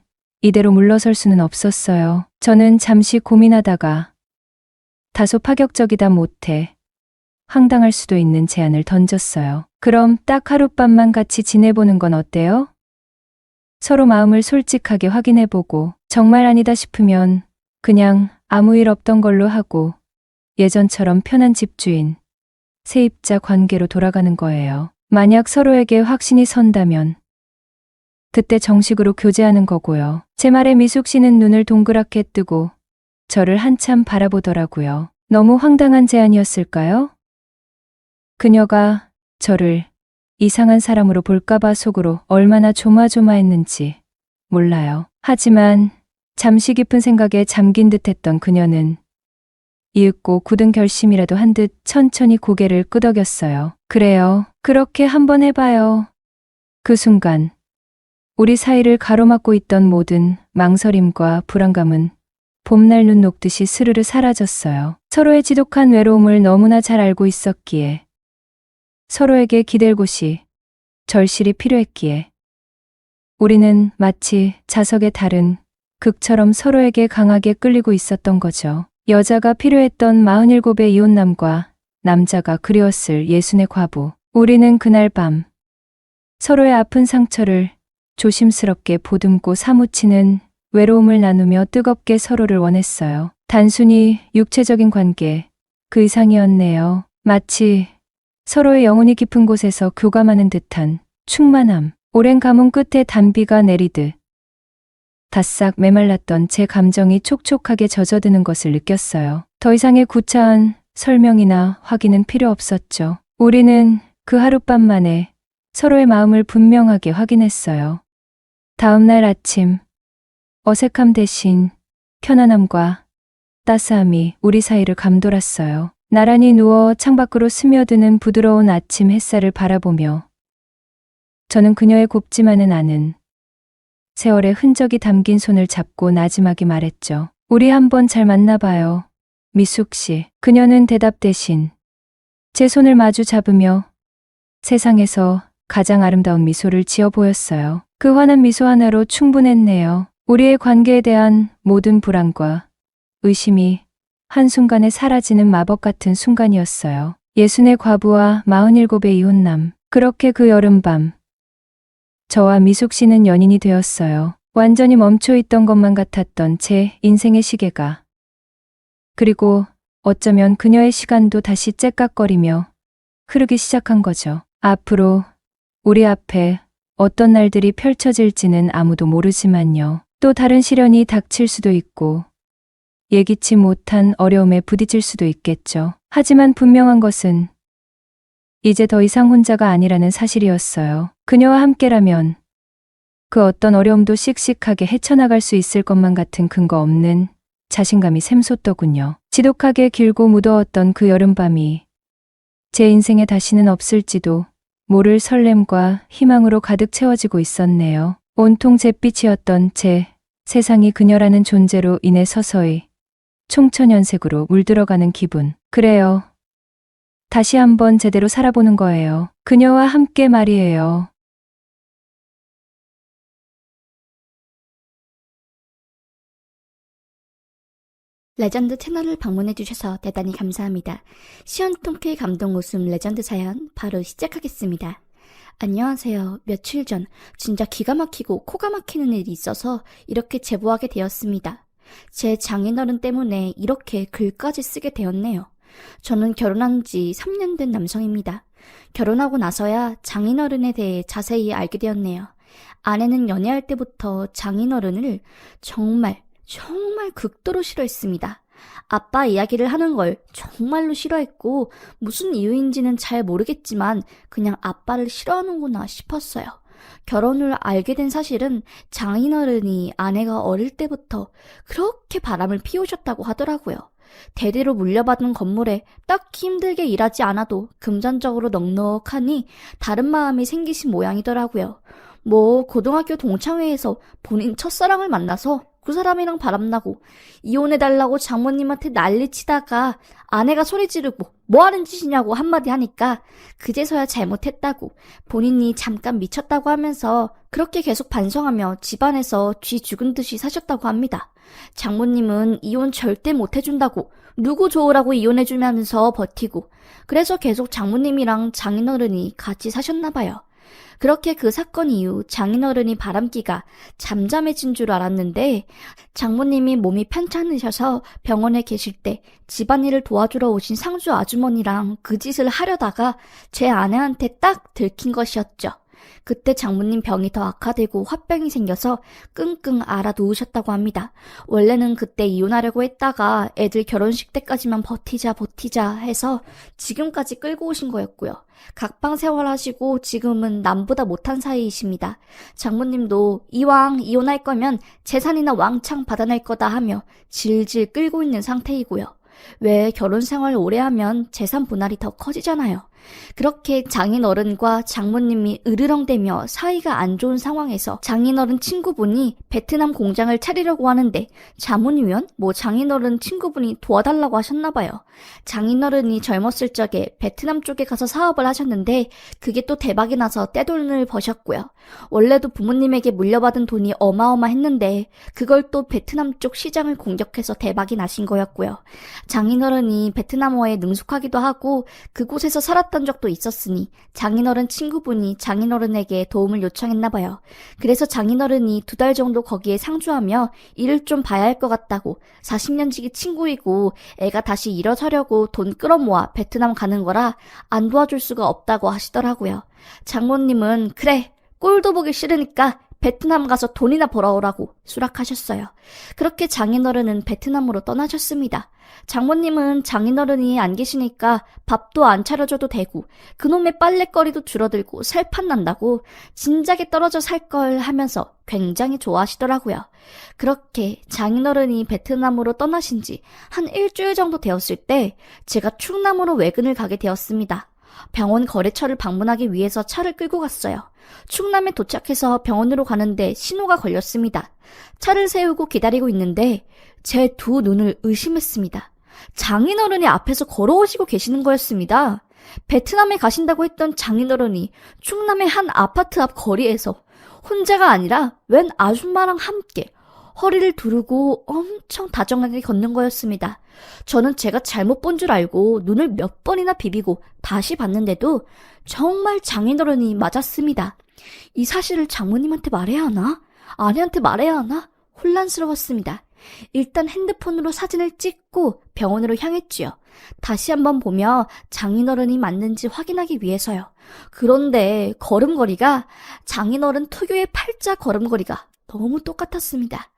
이대로 물러설 수는 없었어요. 저는 잠시 고민하다가 다소 파격적이다 못해 황당할 수도 있는 제안을 던졌어요. 그럼 딱 하룻밤만 같이 지내보는 건 어때요? 서로 마음을 솔직하게 확인해보고 정말 아니다 싶으면 그냥 아무 일 없던 걸로 하고 예전처럼 편한 집주인, 세입자 관계로 돌아가는 거예요. 만약 서로에게 확신이 선다면 그때 정식으로 교제하는 거고요. 제 말에 미숙 씨는 눈을 동그랗게 뜨고 저를 한참 바라보더라고요. 너무 황당한 제안이었을까요? 그녀가 저를 이상한 사람으로 볼까봐 속으로 얼마나 조마조마했는지 몰라요. 하지만 잠시 깊은 생각에 잠긴 듯했던 그녀는 이윽고 굳은 결심이라도 한 듯 천천히 고개를 끄덕였어요. 그래요. 그렇게 한번 해봐요. 그 순간 우리 사이를 가로막고 있던 모든 망설임과 불안감은 봄날 눈 녹듯이 스르르 사라졌어요. 서로의 지독한 외로움을 너무나 잘 알고 있었기에 서로에게 기댈 곳이 절실히 필요했기에 우리는 마치 자석의 달은 극처럼 서로에게 강하게 끌리고 있었던 거죠. 여자가 필요했던 47의 이혼남과 남자가 그리웠을 60의 과부. 우리는 그날 밤 서로의 아픈 상처를 조심스럽게 보듬고 사무치는 외로움을 나누며 뜨겁게 서로를 원했어요. 단순히 육체적인 관계, 그 이상이었네요. 마치 서로의 영혼이 깊은 곳에서 교감하는 듯한 충만함. 오랜 가뭄 끝에 단비가 내리듯 바싹 메말랐던 제 감정이 촉촉하게 젖어드는 것을 느꼈어요. 더 이상의 구차한 설명이나 확인은 필요 없었죠. 우리는 그 하룻밤 만에 서로의 마음을 분명하게 확인했어요. 다음 날 아침, 어색함 대신 편안함과 따스함이 우리 사이를 감돌았어요. 나란히 누워 창밖으로 스며드는 부드러운 아침 햇살을 바라보며 저는 그녀의 곱지만은 않은 세월의 흔적이 담긴 손을 잡고 나지막이 말했죠. 우리 한번 잘 만나봐요. 미숙 씨. 그녀는 대답 대신 제 손을 마주 잡으며 세상에서 가장 아름다운 미소를 지어 보였어요. 그 환한 미소 하나로 충분했네요. 우리의 관계에 대한 모든 불안과 의심이 한순간에 사라지는 마법 같은 순간이었어요. 60의 과부와 47의 이혼남. 그렇게 그 여름밤 저와 미숙 씨는 연인이 되었어요. 완전히 멈춰있던 것만 같았던 제 인생의 시계가. 그리고 어쩌면 그녀의 시간도 다시 째깍거리며 흐르기 시작한 거죠. 앞으로 우리 앞에 어떤 날들이 펼쳐질지는 아무도 모르지만요. 또 다른 시련이 닥칠 수도 있고 예기치 못한 어려움에 부딪힐 수도 있겠죠. 하지만 분명한 것은 이제 더 이상 혼자가 아니라는 사실이었어요. 그녀와 함께라면 그 어떤 어려움도 씩씩하게 헤쳐나갈 수 있을 것만 같은 근거 없는 자신감이 샘솟더군요. 지독하게 길고 무더웠던 그 여름밤이 제 인생에 다시는 없을지도 모를 설렘과 희망으로 가득 채워지고 있었네요. 온통 잿빛이었던 제 세상이 그녀라는 존재로 인해 서서히 총천연색으로 물들어가는 기분. 그래요. 다시 한번 제대로 살아보는 거예요. 그녀와 함께 말이에요. 레전드 채널을 방문해주셔서 대단히 감사합니다. 시원통쾌 감동 웃음 레전드 사연 바로 시작하겠습니다. 안녕하세요. 며칠 전 진짜 기가 막히고 코가 막히는 일이 있어서 이렇게 제보하게 되었습니다. 제 장인어른 때문에 이렇게 글까지 쓰게 되었네요. 저는 결혼한 지 3년 된 남성입니다. 결혼하고 나서야 장인어른에 대해 자세히 알게 되었네요. 아내는 연애할 때부터 장인어른을 정말 극도로 싫어했습니다. 아빠 이야기를 하는 걸 정말로 싫어했고 무슨 이유인지는 잘 모르겠지만 그냥 아빠를 싫어하는구나 싶었어요. 결혼을 알게 된 사실은 장인어른이 아내가 어릴 때부터 그렇게 바람을 피우셨다고 하더라고요. 대대로 물려받은 건물에 딱히 힘들게 일하지 않아도 금전적으로 넉넉하니 다른 마음이 생기신 모양이더라고요. 고등학교 동창회에서 본인 첫사랑을 만나서 그 사람이랑 바람나고 이혼해달라고 장모님한테 난리치다가 아내가 소리 지르고 뭐 하는 짓이냐고 한마디 하니까 그제서야 잘못했다고 본인이 잠깐 미쳤다고 하면서 그렇게 계속 반성하며 집안에서 쥐 죽은 듯이 사셨다고 합니다. 장모님은 이혼 절대 못 해준다고 누구 좋으라고 이혼해주면서 버티고 그래서 계속 장모님이랑 장인어른이 같이 사셨나 봐요. 그렇게 그 사건 이후 장인어른이 바람기가 잠잠해진 줄 알았는데 장모님이 몸이 편찮으셔서 병원에 계실 때 집안일을 도와주러 오신 상주 아주머니랑 그 짓을 하려다가 제 아내한테 딱 들킨 것이었죠. 그때 장모님 병이 더 악화되고 화병이 생겨서 끙끙 앓아 누우셨다고 합니다. 원래는 그때 이혼하려고 했다가 애들 결혼식 때까지만 버티자 해서 지금까지 끌고 오신 거였고요. 각방 생활하시고 지금은 남보다 못한 사이이십니다. 장모님도 이왕 이혼할 거면 재산이나 왕창 받아낼 거다 하며 질질 끌고 있는 상태이고요. 왜 결혼 생활 오래 하면 재산 분할이 더 커지잖아요. 그렇게 장인어른과 장모님이 으르렁대며 사이가 안 좋은 상황에서 장인어른 친구분이 베트남 공장을 차리려고 하는데 자문위원? 장인어른 친구분이 도와달라고 하셨나봐요. 장인어른이 젊었을 적에 베트남 쪽에 가서 사업을 하셨는데 그게 또 대박이 나서 떼돈을 버셨고요. 원래도 부모님에게 물려받은 돈이 어마어마했는데 그걸 또 베트남 쪽 시장을 공격해서 대박이 나신 거였고요. 장인어른이 베트남어에 능숙하기도 하고 그곳에서 살았던 적도 있었으니 장인어른 친구분이 장인어른에게 도움을 요청했나봐요. 그래서 장인어른이 2달 정도 거기에 상주하며 일을 좀 봐야 할 것 같다고 40년지기 친구이고 애가 다시 일어서려고 돈 끌어모아 베트남 가는 거라 안 도와줄 수가 없다고 하시더라고요. 장모님은 그래 꼴도 보기 싫으니까 베트남 가서 돈이나 벌어오라고 수락하셨어요. 그렇게 장인어른은 베트남으로 떠나셨습니다. 장모님은 장인어른이 안 계시니까 밥도 안 차려줘도 되고 그놈의 빨랫거리도 줄어들고 살판 난다고 진작에 떨어져 살 걸 하면서 굉장히 좋아하시더라고요. 그렇게 장인어른이 베트남으로 떠나신 지 한 일주일 정도 되었을 때 제가 충남으로 외근을 가게 되었습니다. 병원 거래처를 방문하기 위해서 차를 끌고 갔어요. 충남에 도착해서 병원으로 가는데 신호가 걸렸습니다. 차를 세우고 기다리고 있는데 제 두 눈을 의심했습니다. 장인어른이 앞에서 걸어오시고 계시는 거였습니다. 베트남에 가신다고 했던 장인어른이 충남의 한 아파트 앞 거리에서 혼자가 아니라 웬 아줌마랑 함께 허리를 두르고 엄청 다정하게 걷는 거였습니다. 저는 제가 잘못 본 줄 알고 눈을 몇 번이나 비비고 다시 봤는데도 정말 장인어른이 맞았습니다. 이 사실을 장모님한테 말해야 하나? 아내한테 말해야 하나? 혼란스러웠습니다. 일단 핸드폰으로 사진을 찍고 병원으로 향했지요. 다시 한번 보며 장인어른이 맞는지 확인하기 위해서요. 그런데 걸음걸이가 장인어른 특유의 팔자 걸음걸이가 너무 똑같았습니다.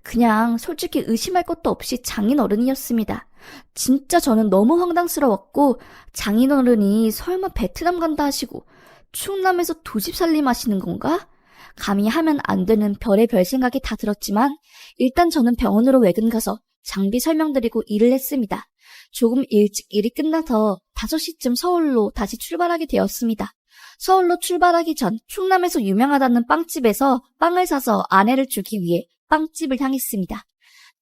그냥 솔직히 의심할 것도 없이 장인어른이었습니다. 진짜 저는 너무 황당스러웠고 장인어른이 설마 베트남 간다 하시고 충남에서 두 집 살림하시는 건가? 감히 하면 안 되는 별의별 생각이 다 들었지만 일단 저는 병원으로 외근 가서 장비 설명드리고 일을 했습니다. 조금 일찍 일이 끝나서 5시쯤 서울로 다시 출발하게 되었습니다. 서울로 출발하기 전 충남에서 유명하다는 빵집에서 빵을 사서 아내를 주기 위해 빵집을 향했습니다.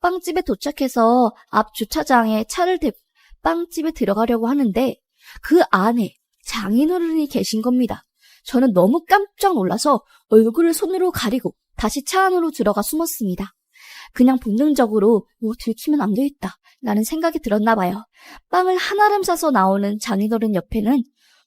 빵집에 도착해서 앞 주차장에 차를 대고 빵집에 들어가려고 하는데 그 안에 장인어른이 계신 겁니다. 저는 너무 깜짝 놀라서 얼굴을 손으로 가리고 다시 차 안으로 들어가 숨었습니다. 그냥 본능적으로 들키면 안 되겠다 라는 생각이 들었나 봐요. 빵을 한아름 사서 나오는 장인어른 옆에는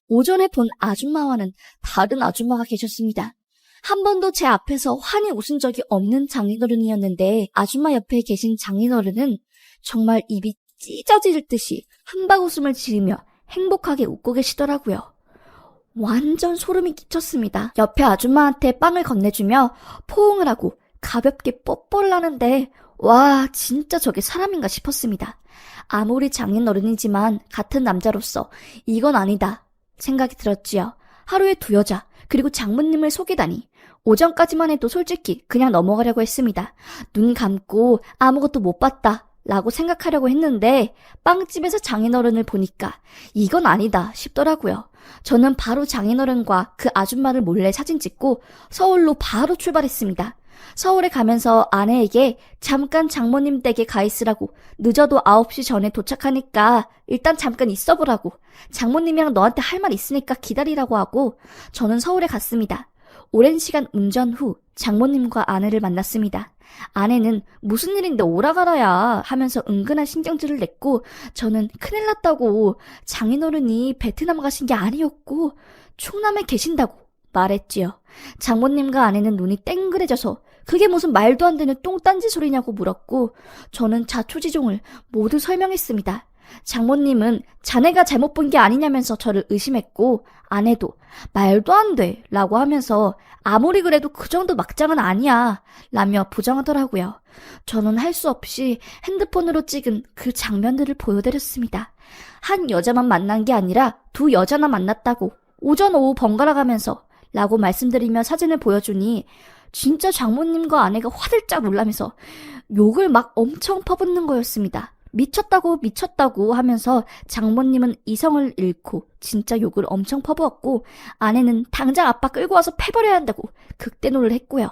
오전에 본 아줌마와는 다른 아줌마가 계셨습니다. 한 번도 제 앞에서 환히 웃은 적이 없는 장인어른이었는데 아줌마 옆에 계신 장인어른은 정말 입이 찢어질 듯이 한박 웃음을 지으며 행복하게 웃고 계시더라고요. 완전 소름이 끼쳤습니다. 옆에 아줌마한테 빵을 건네주며 포옹을 하고 가볍게 뽀뽀를 하는데 와, 진짜 저게 사람인가 싶었습니다. 아무리 장인어른이지만 같은 남자로서 이건 아니다 생각이 들었지요. 하루에 2여자 그리고 장모님을 속이다니. 오전까지만 해도 솔직히 그냥 넘어가려고 했습니다. 눈 감고 아무것도 못 봤다 라고 생각하려고 했는데 빵집에서 장인어른을 보니까 이건 아니다 싶더라고요. 저는 바로 장인어른과 그 아줌마를 몰래 사진 찍고 서울로 바로 출발했습니다. 서울에 가면서 아내에게 잠깐 장모님 댁에 가 있으라고, 늦어도 9시 전에 도착하니까 일단 잠깐 있어보라고, 장모님이랑 너한테 할 말 있으니까 기다리라고 하고 저는 서울에 갔습니다. 오랜 시간 운전 후 장모님과 아내를 만났습니다. 아내는 무슨 일인데 오라가라야 하면서 은근한 신경질을 냈고, 저는 큰일 났다고, 장인어른이 베트남 가신 게 아니었고 충남에 계신다고 말했지요. 장모님과 아내는 눈이 땡그레져서 그게 무슨 말도 안 되는 똥딴지 소리냐고 물었고, 저는 자초지종을 모두 설명했습니다. 장모님은 자네가 잘못 본 게 아니냐면서 저를 의심했고, 아내도 말도 안 돼 라고 하면서 아무리 그래도 그 정도 막장은 아니야 라며 부정하더라고요. 저는 할 수 없이 핸드폰으로 찍은 그 장면들을 보여드렸습니다. 한 여자만 만난 게 아니라 2여자나 만났다고, 오전 오후 번갈아 가면서 라고 말씀드리며 사진을 보여주니 진짜 장모님과 아내가 화들짝 놀라면서 욕을 막 엄청 퍼붓는 거였습니다. 미쳤다고 하면서 장모님은 이성을 잃고 진짜 욕을 엄청 퍼부었고, 아내는 당장 아빠 끌고 와서 패버려야 한다고 극대노를 했고요.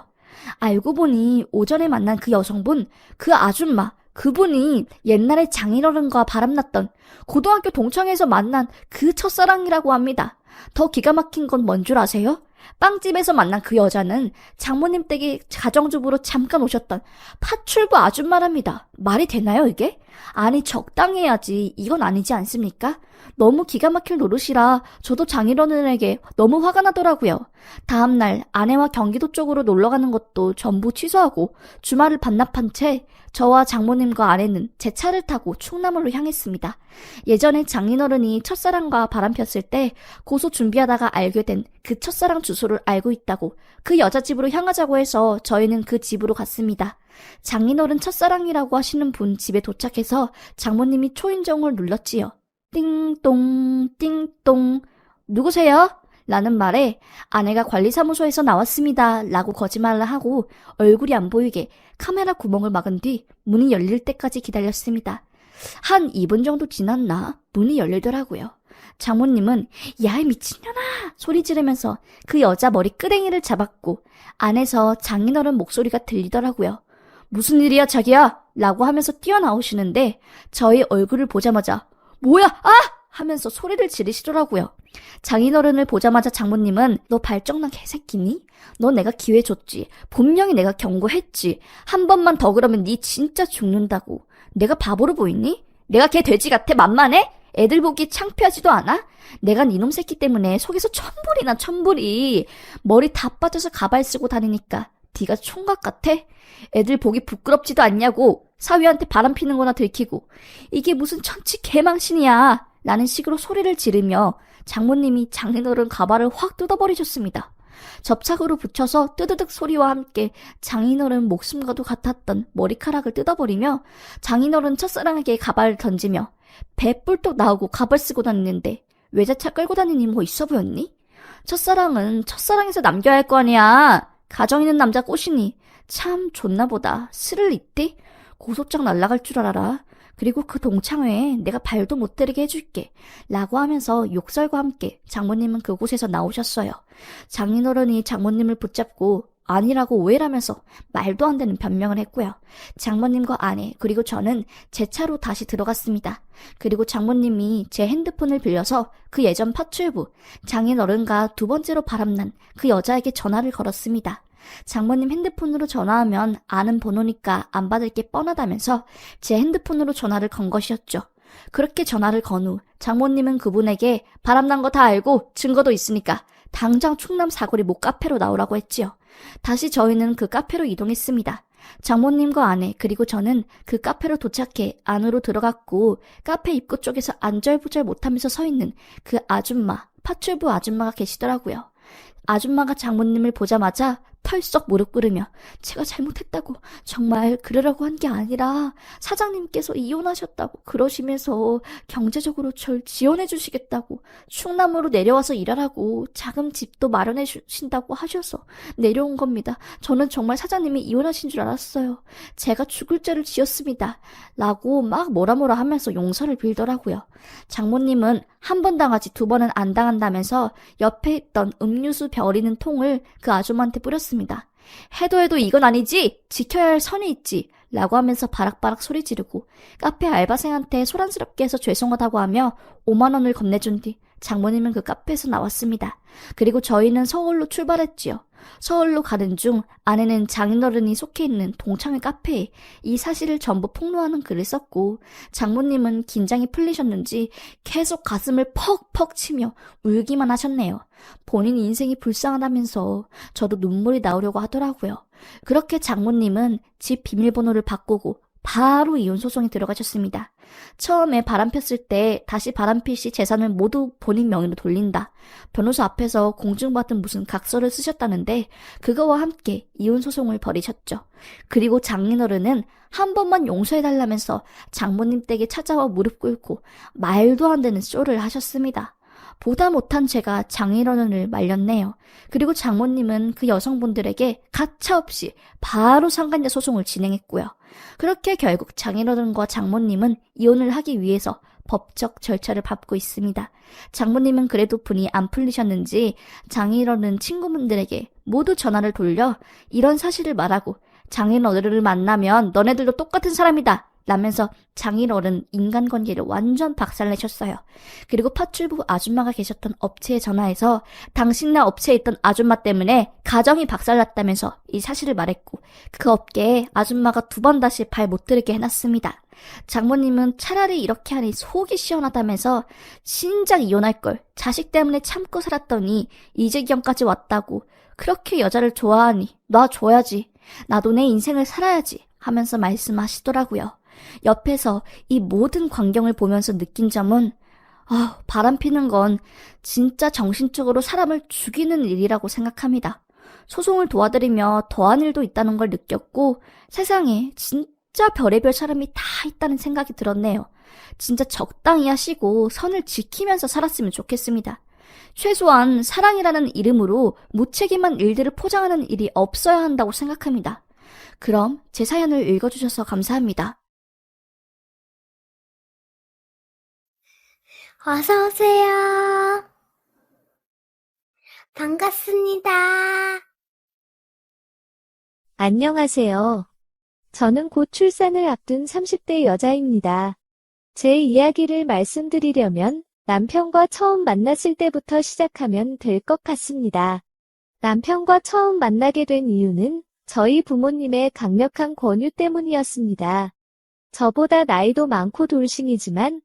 알고 보니 오전에 만난 그 여성분, 그 아줌마, 그분이 옛날에 장인어른과 바람났던 고등학교 동창회에서 만난 그 첫사랑이라고 합니다. 더 기가 막힌 건 뭔 줄 아세요? 빵집에서 만난 그 여자는 장모님 댁에 가정주부로 잠깐 오셨던 파출부 아줌마랍니다. 말이 되나요, 이게? 아니, 적당히 해야지. 이건 아니지 않습니까? 너무 기가 막힐 노릇이라 저도 장인어른에게 너무 화가 나더라고요. 다음날 아내와 경기도 쪽으로 놀러가는 것도 전부 취소하고 주말을 반납한 채 저와 장모님과 아내는 제 차를 타고 충남으로 향했습니다. 예전에 장인어른이 첫사랑과 바람폈을 때 고소 준비하다가 알게 된 그 첫사랑 주소를 알고 있다고 그 여자 집으로 향하자고 해서 저희는 그 집으로 갔습니다. 장인어른 첫사랑이라고 하시는 분 집에 도착해서 장모님이 초인종을 눌렀지요. 띵동 띵동. 누구세요? 라는 말에 아내가 관리사무소에서 나왔습니다 라고 거짓말을 하고 얼굴이 안 보이게 카메라 구멍을 막은 뒤 문이 열릴 때까지 기다렸습니다. 한 2분 정도 지났나 문이 열리더라고요. 장모님은 야, 이 미친년아 소리 지르면서 그 여자 머리 끄댕이를 잡았고, 안에서 장인어른 목소리가 들리더라고요. 무슨 일이야 자기야? 라고 하면서 뛰어나오시는데 저희 얼굴을 보자마자 뭐야 아! 하면서 소리를 지르시더라고요. 장인어른을 보자마자 장모님은 너 발정난 개새끼니? 너 내가 기회 줬지. 분명히 내가 경고했지. 한 번만 더 그러면 네 진짜 죽는다고. 내가 바보로 보이니? 내가 걔 돼지 같아? 만만해? 애들 보기 창피하지도 않아? 내가 니놈 새끼 때문에 속에서 천불이 머리 다 빠져서 가발 쓰고 다니니까 네가 총각 같아? 애들 보기 부끄럽지도 않냐고. 사위한테 바람 피는 거나 들키고. 이게 무슨 천치 개망신이야 라는 식으로 소리를 지르며 장모님이 장인어른 가발을 확 뜯어버리셨습니다. 접착으로 붙여서 뜨드득 소리와 함께 장인어른 목숨과도 같았던 머리카락을 뜯어버리며 장인어른 첫사랑에게 가발을 던지며 배 뿔떡 나오고 가발 쓰고 다니는데 외제차 끌고 다니니 뭐 있어 보였니? 첫사랑은 첫사랑에서 남겨야 할 거 아니야. 가정 있는 남자 꼬시니 참 좋나보다. 스릴 있디? 고소장 날라갈 줄 알아라. 그리고 그 동창회에 내가 발도 못 들이게 해줄게 라고 하면서 욕설과 함께 장모님은 그곳에서 나오셨어요. 장인어른이 장모님을 붙잡고 아니라고 오해를 하면서 말도 안 되는 변명을 했고요. 장모님과 아내 그리고 저는 제 차로 다시 들어갔습니다. 그리고 장모님이 제 핸드폰을 빌려서 그 예전 파출부 장인어른과 2번째로 바람난 그 여자에게 전화를 걸었습니다. 장모님 핸드폰으로 전화하면 아는 번호니까 안 받을 게 뻔하다면서 제 핸드폰으로 전화를 건 것이었죠. 그렇게 전화를 건 후 장모님은 그분에게 바람난 거 다 알고 증거도 있으니까 당장 충남 사거리 모 카페로 나오라고 했지요. 다시 저희는 그 카페로 이동했습니다. 장모님과 아내 그리고 저는 그 카페로 도착해 안으로 들어갔고, 카페 입구 쪽에서 안절부절 못하면서 서 있는 그 아줌마 파출부 아줌마가 계시더라고요. 아줌마가 장모님을 보자마자 털썩 무릎 꿇으며 제가 잘못했다고, 정말 그러려고 한 게 아니라 사장님께서 이혼하셨다고 그러시면서 경제적으로 절 지원해 주시겠다고, 충남으로 내려와서 일하라고 작은 집도 마련해 주신다고 하셔서 내려온 겁니다. 저는 정말 사장님이 이혼하신 줄 알았어요. 제가 죽을 죄를 지었습니다. 라고 막 뭐라 하면서 용서를 빌더라고요. 장모님은 한 번 당하지 두 번은 안 당한다면서 옆에 있던 음료수 버리는 통을 그 아줌마한테 뿌렸습니다. 해도 이건 아니지! 지켜야 할 선이 있지! 라고 하면서 바락바락 소리 지르고 카페 알바생한테 소란스럽게 해서 죄송하다고 하며 5만 원을 건네준 뒤 장모님은 그 카페에서 나왔습니다. 그리고 저희는 서울로 출발했지요. 서울로 가는 중 아내는 장인어른이 속해 있는 동창회 카페에 이 사실을 전부 폭로하는 글을 썼고, 장모님은 긴장이 풀리셨는지 계속 가슴을 퍽퍽 치며 울기만 하셨네요. 본인 인생이 불쌍하다면서 저도 눈물이 나오려고 하더라고요. 그렇게 장모님은 집 비밀번호를 바꾸고 바로 이혼 소송에 들어가셨습니다. 처음에 바람 폈을 때 다시 바람 필 시 재산을 모두 본인 명의로 돌린다. 변호사 앞에서 공증받은 무슨 각서를 쓰셨다는데 그거와 함께 이혼 소송을 벌이셨죠. 그리고 장인어른은 한 번만 용서해달라면서 장모님 댁에 찾아와 무릎 꿇고 말도 안 되는 쇼를 하셨습니다. 보다 못한 제가 장인어른을 말렸네요. 그리고 장모님은 그 여성분들에게 가차없이 바로 상간녀 소송을 진행했고요. 그렇게 결국 장인어른과 장모님은 이혼을 하기 위해서 법적 절차를 밟고 있습니다. 장모님은 그래도 분이 안 풀리셨는지 장인어른 친구분들에게 모두 전화를 돌려 이런 사실을 말하고, 장인어른을 만나면 너네들도 똑같은 사람이다 라면서 장인어른 인간관계를 완전 박살내셨어요. 그리고 파출부 아줌마가 계셨던 업체에 전화해서 당신네 업체에 있던 아줌마 때문에 가정이 박살났다면서 이 사실을 말했고, 그 업계에 아줌마가 2번 다시 발 못 들게 해놨습니다. 장모님은 차라리 이렇게 하니 속이 시원하다면서 진작 이혼할 걸, 자식 때문에 참고 살았더니 이 지경까지 왔다고, 그렇게 여자를 좋아하니 놔줘야지, 나도 내 인생을 살아야지 하면서 말씀하시더라고요. 옆에서 이 모든 광경을 보면서 느낀 점은, 바람 피는 건 진짜 정신적으로 사람을 죽이는 일이라고 생각합니다. 소송을 도와드리며 더한 일도 있다는 걸 느꼈고, 세상에 진짜 별의별 사람이 다 있다는 생각이 들었네요. 진짜 적당히 하시고 선을 지키면서 살았으면 좋겠습니다. 최소한 사랑이라는 이름으로 무책임한 일들을 포장하는 일이 없어야 한다고 생각합니다. 그럼 제 사연을 읽어주셔서 감사합니다. 어서 오세요. 반갑습니다. 안녕하세요. 저는 곧 출산을 앞둔 30대 여자입니다. 제 이야기를 말씀드리려면 남편과 처음 만났을 때부터 시작하면 될 것 같습니다. 남편과 처음 만나게 된 이유는 저희 부모님의 강력한 권유 때문이었습니다. 저보다 나이도 많고 돌싱이지만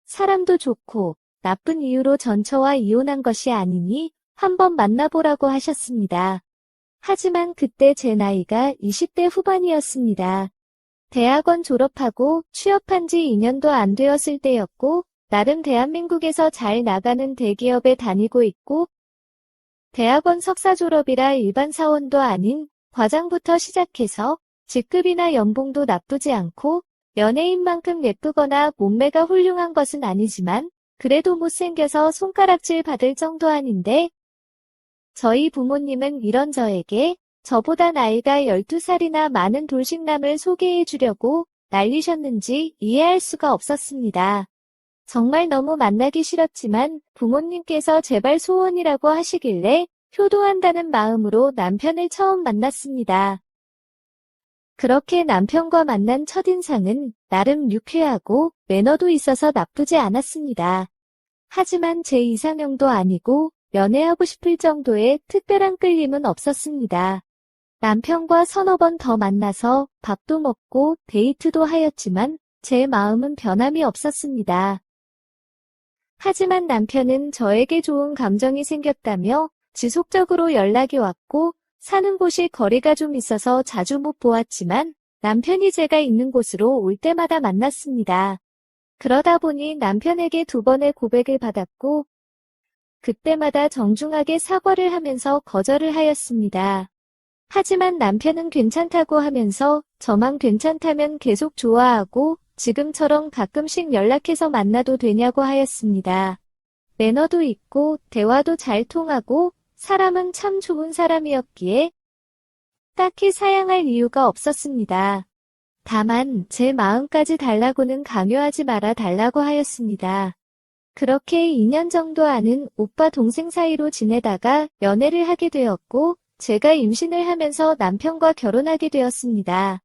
사람도 좋고 나쁜 이유로 전처와 이혼한 것이 아니니 한번 만나보라고 하셨습니다. 하지만 그때 제 나이가 20대 후반이었습니다. 대학원 졸업하고 취업한 지 2년도 안 되었을 때였고, 나름 대한민국에서 잘 나가는 대기업에 다니고 있고, 대학원 석사 졸업이라 일반 사원도 아닌 과장부터 시작해서 직급이나 연봉도 나쁘지 않고, 연예인만큼 예쁘거나 몸매가 훌륭한 것은 아니지만 그래도 못생겨서 손가락질 받을 정도 아닌데, 저희 부모님은 이런 저에게 저보다 나이가 12살이나 많은 돌싱남을 소개해 주려고 난리셨는지 이해할 수가 없었습니다. 정말 너무 만나기 싫었지만 부모님께서 제발 소원이라고 하시길래 효도한다는 마음으로 남편을 처음 만났습니다. 그렇게 남편과 만난 첫인상은 나름 유쾌하고 매너도 있어서 나쁘지 않았습니다. 하지만 제 이상형도 아니고 연애하고 싶을 정도의 특별한 끌림은 없었습니다. 남편과 서너 번 더 만나서 밥도 먹고 데이트도 하였지만 제 마음은 변함이 없었습니다. 하지만 남편은 저에게 좋은 감정이 생겼다며 지속적으로 연락이 왔고, 사는 곳이 거리가 좀 있어서 자주 못 보았지만 남편이 제가 있는 곳으로 올 때마다 만났습니다. 그러다 보니 남편에게 2번의 고백을 받았고, 그때마다 정중하게 사과를 하면서 거절을 하였습니다. 하지만 남편은 괜찮다고 하면서 저만 괜찮다면 계속 좋아하고 지금처럼 가끔씩 연락해서 만나도 되냐고 하였습니다. 매너도 있고 대화도 잘 통하고 사람은 참 좋은 사람이었기에 딱히 사양할 이유가 없었습니다. 다만 제 마음까지 달라고는 강요하지 말아 달라고 하였습니다. 그렇게 2년 정도 아는 오빠 동생 사이로 지내다가 연애를 하게 되었고 제가 임신을 하면서 남편과 결혼하게 되었습니다.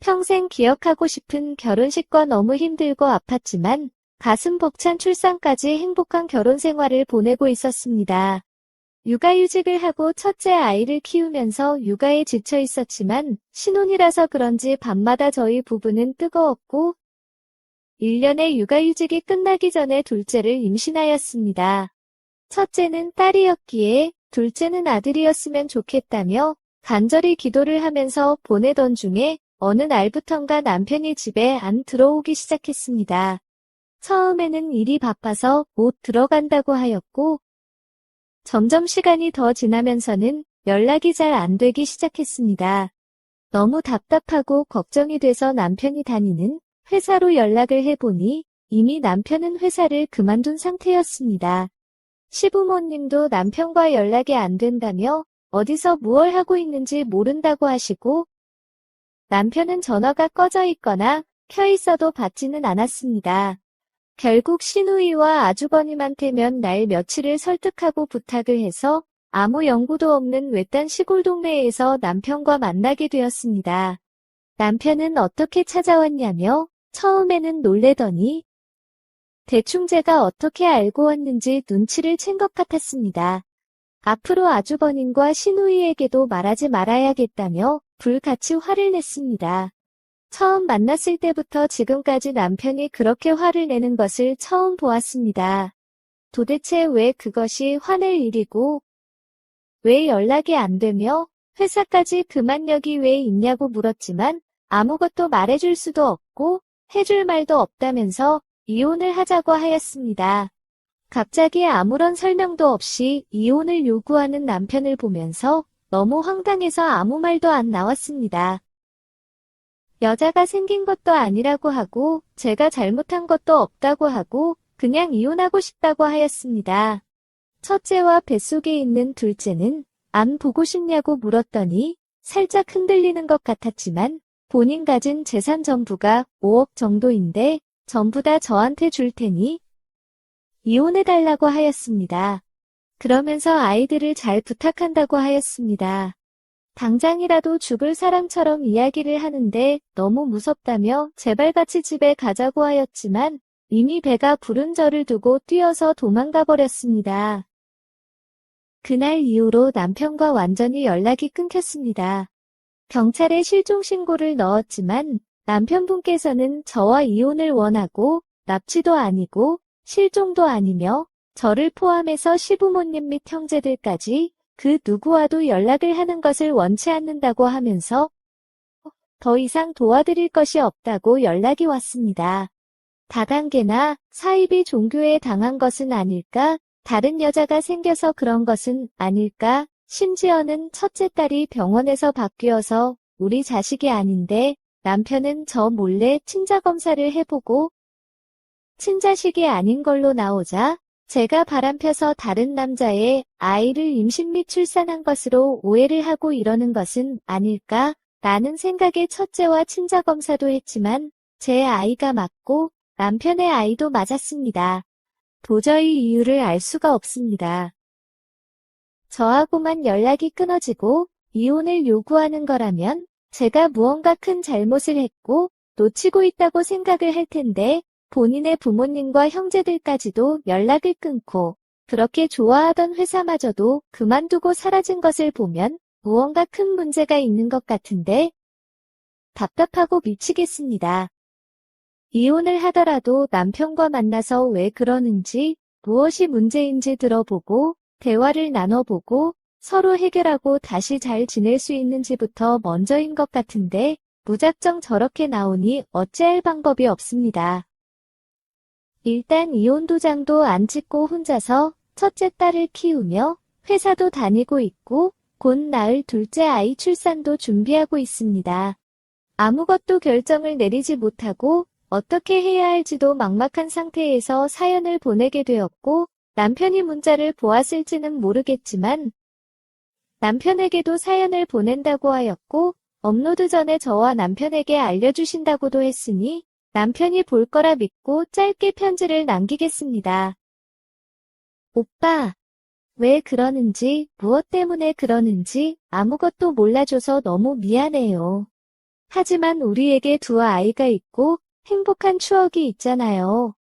평생 기억하고 싶은 결혼식과 너무 힘들고 아팠지만 가슴 벅찬 출산까지 행복한 결혼 생활을 보내고 있었습니다. 육아휴직을 하고 첫째 아이를 키우면서 육아에 지쳐 있었지만 신혼이라서 그런지 밤마다 저희 부부는 뜨거웠고 1년의 육아휴직이 끝나기 전에 둘째를 임신하였습니다. 첫째는 딸이었기에 둘째는 아들이었으면 좋겠다며 간절히 기도를 하면서 보내던 중에 어느 날부턴가 남편이 집에 안 들어오기 시작했습니다. 처음에는 일이 바빠서 못 들어간다고 하였고 점점 시간이 더 지나면서는 연락이 잘 안 되기 시작했습니다. 너무 답답하고 걱정이 돼서 남편이 다니는 회사로 연락을 해보니 이미 남편은 회사를 그만둔 상태였습니다. 시부모님도 남편과 연락이 안 된다며 어디서 무얼 하고 있는지 모른다고 하시고 남편은 전화가 꺼져 있거나 켜 있어도 받지는 않았습니다. 결국 시누이와 아주버님한테 몇 날 며칠을 설득하고 부탁을 해서 아무 연고도 없는 외딴 시골 동네에서 남편과 만나게 되었습니다. 남편은 어떻게 찾아왔냐며 처음에는 놀래더니 대충 제가 어떻게 알고 왔는지 눈치를 챈 것 같았습니다. 앞으로 아주버님과 시누이에게도 말하지 말아야겠다며 불같이 화를 냈습니다. 처음 만났을 때부터 지금까지 남편이 그렇게 화를 내는 것을 처음 보았습니다. 도대체 왜 그것이 화낼 일이고 왜 연락이 안 되며 회사까지 그만력이 왜 있냐고 물었지만 아무것도 말해줄 수도 없고 해줄 말도 없다면서 이혼을 하자고 하였습니다. 갑자기 아무런 설명도 없이 이혼을 요구하는 남편을 보면서 너무 황당해서 아무 말도 안 나왔습니다. 여자가 생긴 것도 아니라고 하고 제가 잘못한 것도 없다고 하고 그냥 이혼하고 싶다고 하였습니다. 첫째와 뱃속에 있는 둘째는 안 보고 싶냐고 물었더니 살짝 흔들리는 것 같았지만 본인 가진 재산 전부가 5억 정도인데 전부 다 저한테 줄 테니 이혼해달라고 하였습니다. 그러면서 아이들을 잘 부탁한다고 하였습니다. 당장이라도 죽을 사람처럼 이야기를 하는데 너무 무섭다며 제발같이 집에 가자고 하였지만 이미 배가 부른 저를 두고 뛰어서 도망가 버렸습니다. 그날 이후로 남편과 완전히 연락이 끊겼습니다. 경찰에 실종 신고를 넣었지만 남편분께서는 저와 이혼을 원하고 납치도 아니고 실종도 아니며 저를 포함해서 시부모님 및 형제들까지 그 누구와도 연락을 하는 것을 원치 않는다고 하면서 더 이상 도와드릴 것이 없다고 연락이 왔습니다. 다단계나 사이비 종교에 당한 것은 아닐까? 다른 여자가 생겨서 그런 것은 아닐까? 심지어는 첫째 딸이 병원에서 바뀌어서 우리 자식이 아닌데 남편은 저 몰래 친자 검사를 해보고 친자식이 아닌 걸로 나오자 제가 바람펴서 다른 남자의 아이를 임신 및 출산한 것으로 오해를 하고 이러는 것은 아닐까? 라는 생각에 첫째와 친자 검사도 했지만 제 아이가 맞고 남편의 아이도 맞았습니다. 도저히 이유를 알 수가 없습니다. 저하고만 연락이 끊어지고 이혼을 요구하는 거라면 제가 무언가 큰 잘못을 했고 놓치고 있다고 생각을 할 텐데 본인의 부모님과 형제들까지도 연락을 끊고 그렇게 좋아하던 회사마저도 그만두고 사라진 것을 보면 무언가 큰 문제가 있는 것 같은데 답답하고 미치겠습니다. 이혼을 하더라도 남편과 만나서 왜 그러는지 무엇이 문제인지 들어보고 대화를 나눠보고 서로 해결하고 다시 잘 지낼 수 있는지부터 먼저인 것 같은데 무작정 저렇게 나오니 어찌할 방법이 없습니다. 일단 이혼 도장도 안 찍고 혼자서 첫째 딸을 키우며 회사도 다니고 있고 곧 낳을 둘째 아이 출산도 준비하고 있습니다. 아무것도 결정을 내리지 못하고 어떻게 해야 할지도 막막한 상태에서 사연을 보내게 되었고 남편이 문자를 보았을지는 모르겠지만 남편에게도 사연을 보낸다고 하였고 업로드 전에 저와 남편에게 알려주신다고도 했으니 남편이 볼 거라 믿고 짧게 편지를 남기겠습니다. 오빠, 왜 그러는지, 무엇 때문에 그러는지 아무것도 몰라줘서 너무 미안해요. 하지만 우리에게 두 아이가 있고 행복한 추억이 있잖아요.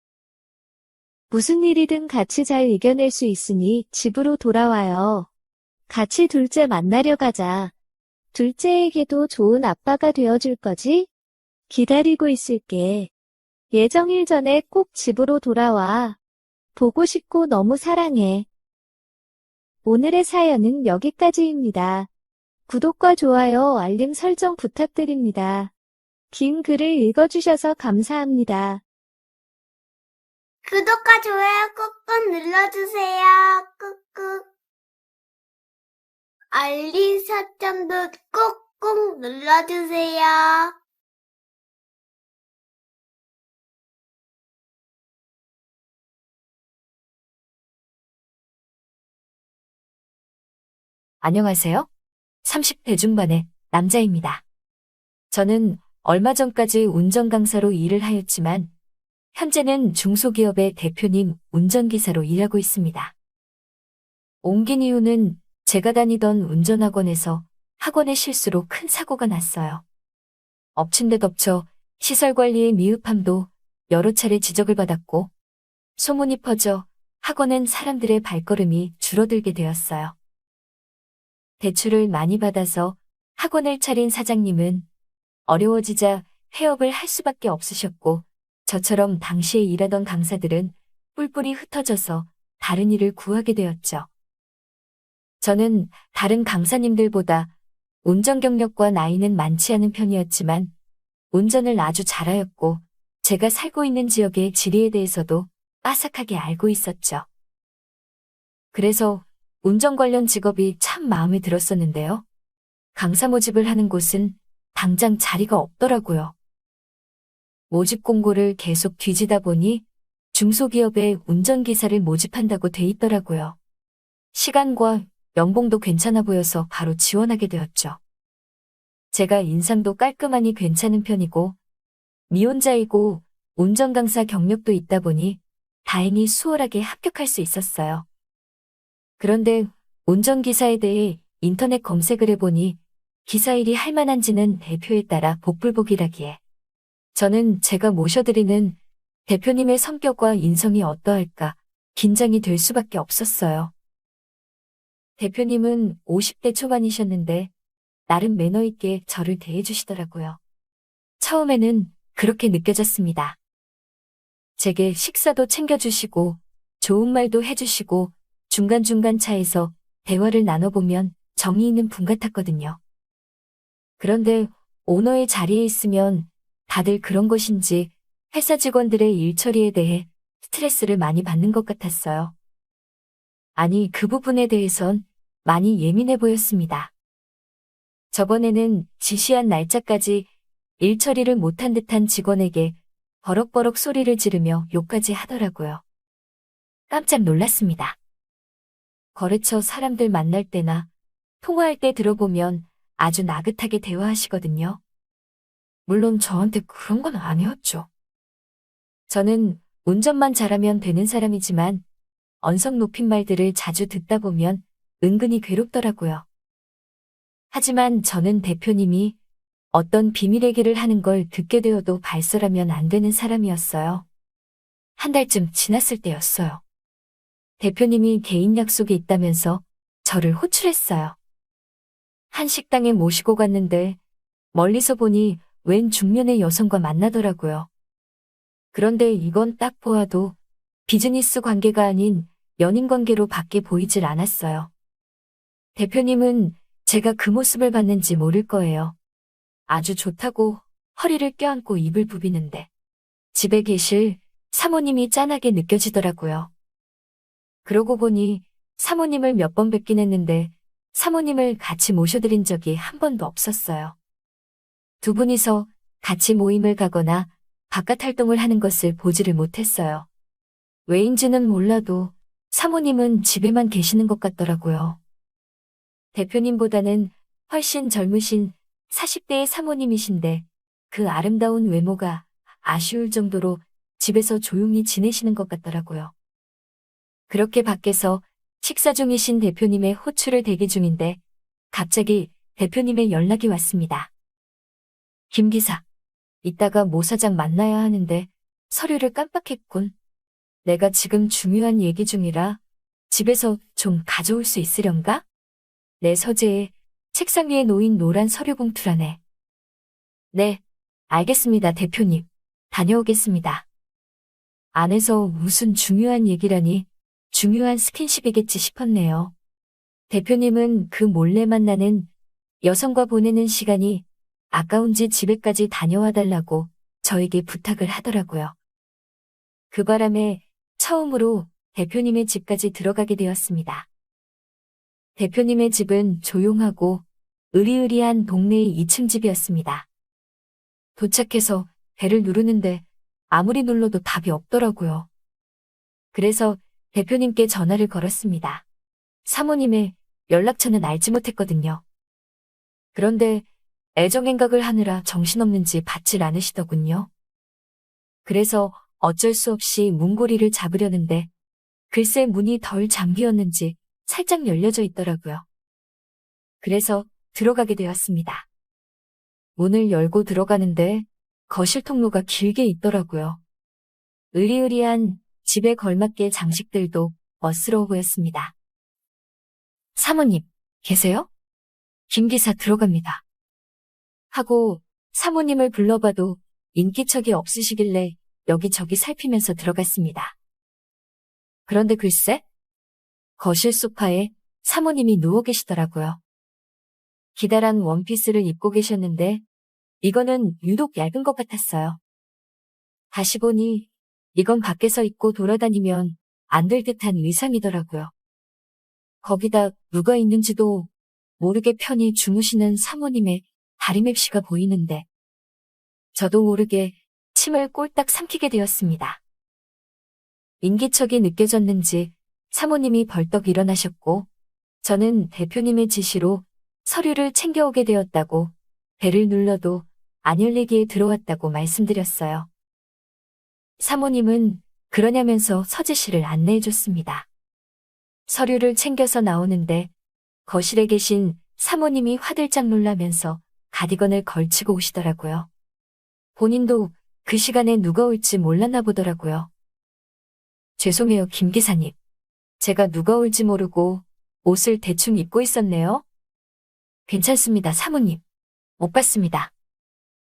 무슨 일이든 같이 잘 이겨낼 수 있으니 집으로 돌아와요. 같이 둘째 만나려 가자. 둘째에게도 좋은 아빠가 되어줄 거지? 기다리고 있을게. 예정일 전에 꼭 집으로 돌아와. 보고 싶고 너무 사랑해. 오늘의 사연은 여기까지입니다. 구독과 좋아요, 알림 설정 부탁드립니다. 긴 글을 읽어주셔서 감사합니다. 구독과 좋아요 꾹꾹 눌러주세요. 꾹꾹. 알림 설정도 꾹꾹 눌러주세요. 안녕하세요. 30대 중반의 남자입니다. 저는 얼마 전까지 운전 강사로 일을 하였지만 현재는 중소기업의 대표님 운전기사로 일하고 있습니다. 옮긴 이유는 제가 다니던 운전학원에서 학원의 실수로 큰 사고가 났어요. 엎친 데 덮쳐 시설관리의 미흡함도 여러 차례 지적을 받았고 소문이 퍼져 학원엔 사람들의 발걸음이 줄어들게 되었어요. 대출을 많이 받아서 학원을 차린 사장님은 어려워지자 폐업을 할 수밖에 없으셨고 저처럼 당시에 일하던 강사들은 뿔뿔이 흩어져서 다른 일을 구하게 되었죠. 저는 다른 강사님들보다 운전 경력과 나이는 많지 않은 편이었지만 운전을 아주 잘하였고 제가 살고 있는 지역의 지리에 대해서도 빠삭하게 알고 있었죠. 그래서 운전 관련 직업이 참 마음에 들었었는데요. 강사 모집을 하는 곳은 당장 자리가 없더라고요. 모집 공고를 계속 뒤지다 보니 중소기업에 운전기사를 모집한다고 돼 있더라고요. 시간과 연봉도 괜찮아 보여서 바로 지원하게 되었죠. 제가 인상도 깔끔하니 괜찮은 편이고 미혼자이고 운전 강사 경력도 있다 보니 다행히 수월하게 합격할 수 있었어요. 그런데 운전기사에 대해 인터넷 검색을 해보니 기사 일이 할 만한지는 대표에 따라 복불복이라기에 저는 제가 모셔드리는 대표님의 성격과 인성이 어떠할까 긴장이 될 수밖에 없었어요. 대표님은 50대 초반이셨는데 나름 매너 있게 저를 대해주시더라고요. 처음에는 그렇게 느껴졌습니다. 제게 식사도 챙겨주시고 좋은 말도 해주시고 중간중간 차에서 대화를 나눠보면 정이 있는 분 같았거든요. 그런데 오너의 자리에 있으면 다들 그런 것인지 회사 직원들의 일 처리에 대해 스트레스를 많이 받는 것 같았어요. 아니, 그 부분에 대해선 많이 예민해 보였습니다. 저번에는 지시한 날짜까지 일 처리를 못한 듯한 직원에게 버럭버럭 소리를 지르며 욕까지 하더라고요. 깜짝 놀랐습니다. 거래처 사람들 만날 때나 통화할 때 들어보면 아주 나긋하게 대화하시거든요. 물론 저한테 그런 건 아니었죠. 저는 운전만 잘하면 되는 사람이지만 언성 높인 말들을 자주 듣다 보면 은근히 괴롭더라고요. 하지만 저는 대표님이 어떤 비밀 얘기를 하는 걸 듣게 되어도 발설하면 안 되는 사람이었어요. 한 달쯤 지났을 때였어요. 대표님이 개인 약속이 있다면서 저를 호출했어요. 한 식당에 모시고 갔는데 멀리서 보니 웬 중년의 여성과 만나더라고요. 그런데 이건 딱 보아도 비즈니스 관계가 아닌 연인 관계로 밖에 보이질 않았어요. 대표님은 제가 그 모습을 봤는지 모를 거예요. 아주 좋다고 허리를 껴안고 입을 부비는데 집에 계실 사모님이 짠하게 느껴지더라고요. 그러고 보니 사모님을 몇 번 뵙긴 했는데 사모님을 같이 모셔드린 적이 한 번도 없었어요. 두 분이서 같이 모임을 가거나 바깥 활동을 하는 것을 보지를 못했어요. 왜인지는 몰라도 사모님은 집에만 계시는 것 같더라고요. 대표님보다는 훨씬 젊으신 40대의 사모님이신데 그 아름다운 외모가 아쉬울 정도로 집에서 조용히 지내시는 것 같더라고요. 그렇게 밖에서 식사 중이신 대표님의 호출을 대기 중인데 갑자기 대표님의 연락이 왔습니다. 김 기사, 이따가 모 사장 만나야 하는데 서류를 깜빡했군. 내가 지금 중요한 얘기 중이라 집에서 좀 가져올 수 있으련가? 내 서재에 책상 위에 놓인 노란 서류 봉투라네. 네, 알겠습니다, 대표님. 다녀오겠습니다. 안에서 무슨 중요한 얘기라니 중요한 스킨십이겠지 싶었네요. 대표님은 그 몰래 만나는 여성과 보내는 시간이 아까운지 집에까지 다녀와 달라고 저에게 부탁을 하더라고요. 그 바람에 처음으로 대표님의 집까지 들어가게 되었습니다. 대표님의 집은 조용하고 으리으리한 동네의 2층 집이었습니다. 도착해서 벨을 누르는데 아무리 눌러도 답이 없더라고요. 그래서 대표님께 전화를 걸었습니다. 사모님의 연락처는 알지 못했거든요. 그런데 애정행각을 하느라 정신없는지 받질 않으시더군요. 그래서 어쩔 수 없이 문고리를 잡으려는데 글쎄 문이 덜 잠기었는지 살짝 열려져 있더라고요. 그래서 들어가게 되었습니다. 문을 열고 들어가는데 거실 통로가 길게 있더라고요. 으리으리한 집에 걸맞게 장식들도 멋스러워 보였습니다. 사모님, 계세요? 김 기사 들어갑니다. 하고 사모님을 불러봐도 인기척이 없으시길래 여기저기 살피면서 들어갔습니다. 그런데 글쎄, 거실 소파에 사모님이 누워 계시더라고요. 기다란 원피스를 입고 계셨는데 이거는 유독 얇은 것 같았어요. 다시 보니 이건 밖에서 입고 돌아다니면 안 될 듯한 의상이더라고요. 거기다 누가 있는지도 모르게 편히 주무시는 사모님의 다리맵시가 보이는데 저도 모르게 침을 꼴딱 삼키게 되었습니다. 인기척이 느껴졌는지 사모님이 벌떡 일어나셨고 저는 대표님의 지시로 서류를 챙겨오게 되었다고 벨을 눌러도 안 열리기에 들어왔다고 말씀드렸어요. 사모님은 그러냐면서 서재실을 안내해줬습니다. 서류를 챙겨서 나오는데 거실에 계신 사모님이 화들짝 놀라면서 가디건을 걸치고 오시더라고요. 본인도 그 시간에 누가 올지 몰랐나 보더라고요. 죄송해요, 김 기사님. 제가 누가 올지 모르고 옷을 대충 입고 있었네요. 괜찮습니다, 사모님. 못 봤습니다.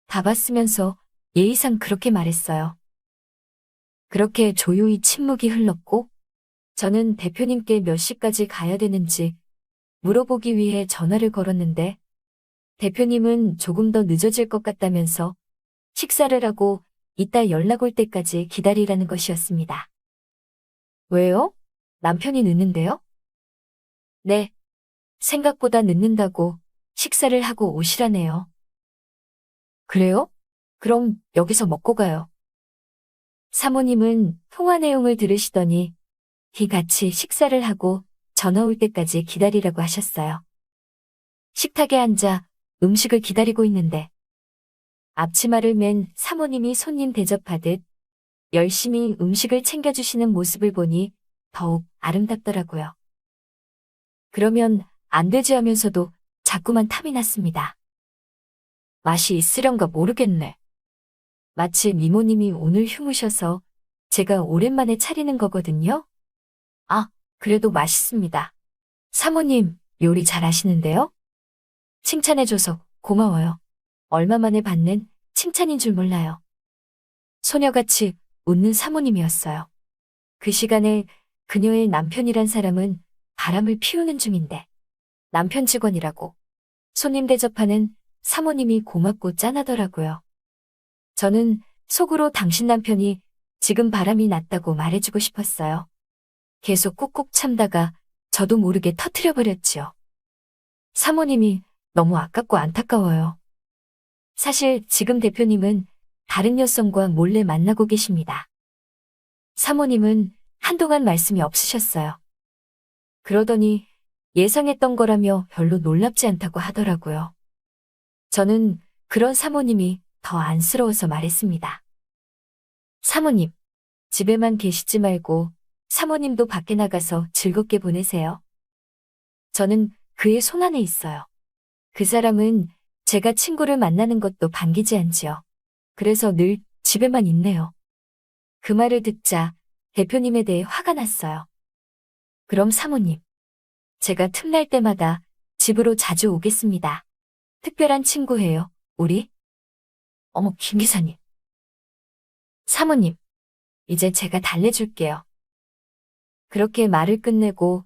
다 봤으면서 예의상 그렇게 말했어요. 그렇게 조용히 침묵이 흘렀고 저는 대표님께 몇 시까지 가야 되는지 물어보기 위해 전화를 걸었는데 대표님은 조금 더 늦어질 것 같다면서 식사를 하고 이따 연락 올 때까지 기다리라는 것이었습니다. 왜요? 남편이 늦는데요? 네. 생각보다 늦는다고 식사를 하고 오시라네요. 그래요? 그럼 여기서 먹고 가요. 사모님은 통화 내용을 들으시더니 같이 식사를 하고 전화 올 때까지 기다리라고 하셨어요. 식탁에 앉아 음식을 기다리고 있는데 앞치마를 맨 사모님이 손님 대접하듯 열심히 음식을 챙겨주시는 모습을 보니 더욱 아름답더라고요. 그러면 안 되지 하면서도 자꾸만 탐이 났습니다. 맛이 있으련가 모르겠네. 마침 이모님이 오늘 휴무셔서 제가 오랜만에 차리는 거거든요. 아, 그래도 맛있습니다. 사모님, 요리 잘 하시는데요? 칭찬해줘서 고마워요. 얼마 만에 받는 칭찬인 줄 몰라요. 소녀같이 웃는 사모님이었어요. 그 시간에 그녀의 남편이란 사람은 바람을 피우는 중인데 남편 직원이라고 손님 대접하는 사모님이 고맙고 짠하더라고요. 저는 속으로 당신 남편이 지금 바람이 났다고 말해주고 싶었어요. 계속 꾹꾹 참다가 저도 모르게 터트려버렸지요. 사모님이 너무 아깝고 안타까워요. 사실 지금 대표님은 다른 여성과 몰래 만나고 계십니다. 사모님은 한동안 말씀이 없으셨어요. 그러더니 예상했던 거라며 별로 놀랍지 않다고 하더라고요. 저는 그런 사모님이 더 안쓰러워서 말했습니다. 사모님, 집에만 계시지 말고 사모님도 밖에 나가서 즐겁게 보내세요. 저는 그의 손 안에 있어요. 그 사람은 제가 친구를 만나는 것도 반기지 않지요. 그래서 늘 집에만 있네요. 그 말을 듣자 대표님에 대해 화가 났어요. 그럼 사모님, 제가 틈날 때마다 집으로 자주 오겠습니다. 특별한 친구예요, 우리? 어머, 김 기사님. 사모님, 이제 제가 달래줄게요. 그렇게 말을 끝내고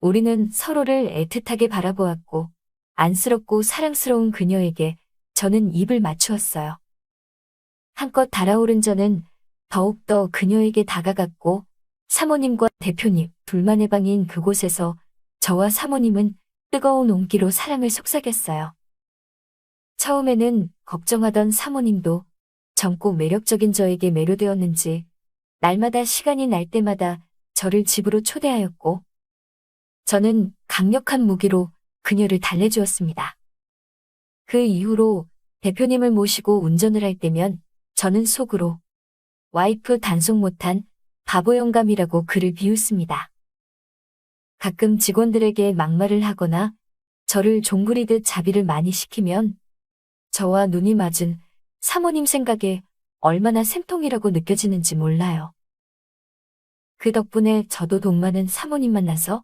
우리는 서로를 애틋하게 바라보았고 안쓰럽고 사랑스러운 그녀에게 저는 입을 맞추었어요. 한껏 달아오른 저는 더욱더 그녀에게 다가갔고 사모님과 대표님 둘만의 방인 그곳에서 저와 사모님은 뜨거운 온기로 사랑을 속삭였어요. 처음에는 걱정하던 사모님도 젊고 매력적인 저에게 매료되었는지 날마다 시간이 날 때마다 저를 집으로 초대하였고 저는 강력한 무기로 그녀를 달래주었습니다. 그 이후로 대표님을 모시고 운전을 할 때면 저는 속으로 와이프 단속 못한 바보 영감이라고 그를 비웃습니다. 가끔 직원들에게 막말을 하거나 저를 종부리듯 자비를 많이 시키면 저와 눈이 맞은 사모님 생각에 얼마나 생통이라고 느껴지는지 몰라요. 그 덕분에 저도 돈 많은 사모님 만나서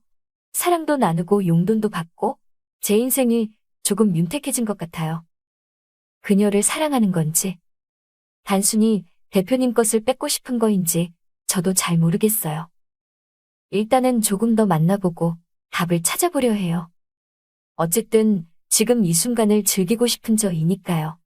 사랑도 나누고 용돈도 받고 제 인생이 조금 윤택해진 것 같아요. 그녀를 사랑하는 건지 단순히 대표님 것을 뺏고 싶은 거인지 저도 잘 모르겠어요. 일단은 조금 더 만나보고 답을 찾아보려 해요. 어쨌든 지금 이 순간을 즐기고 싶은 저이니까요.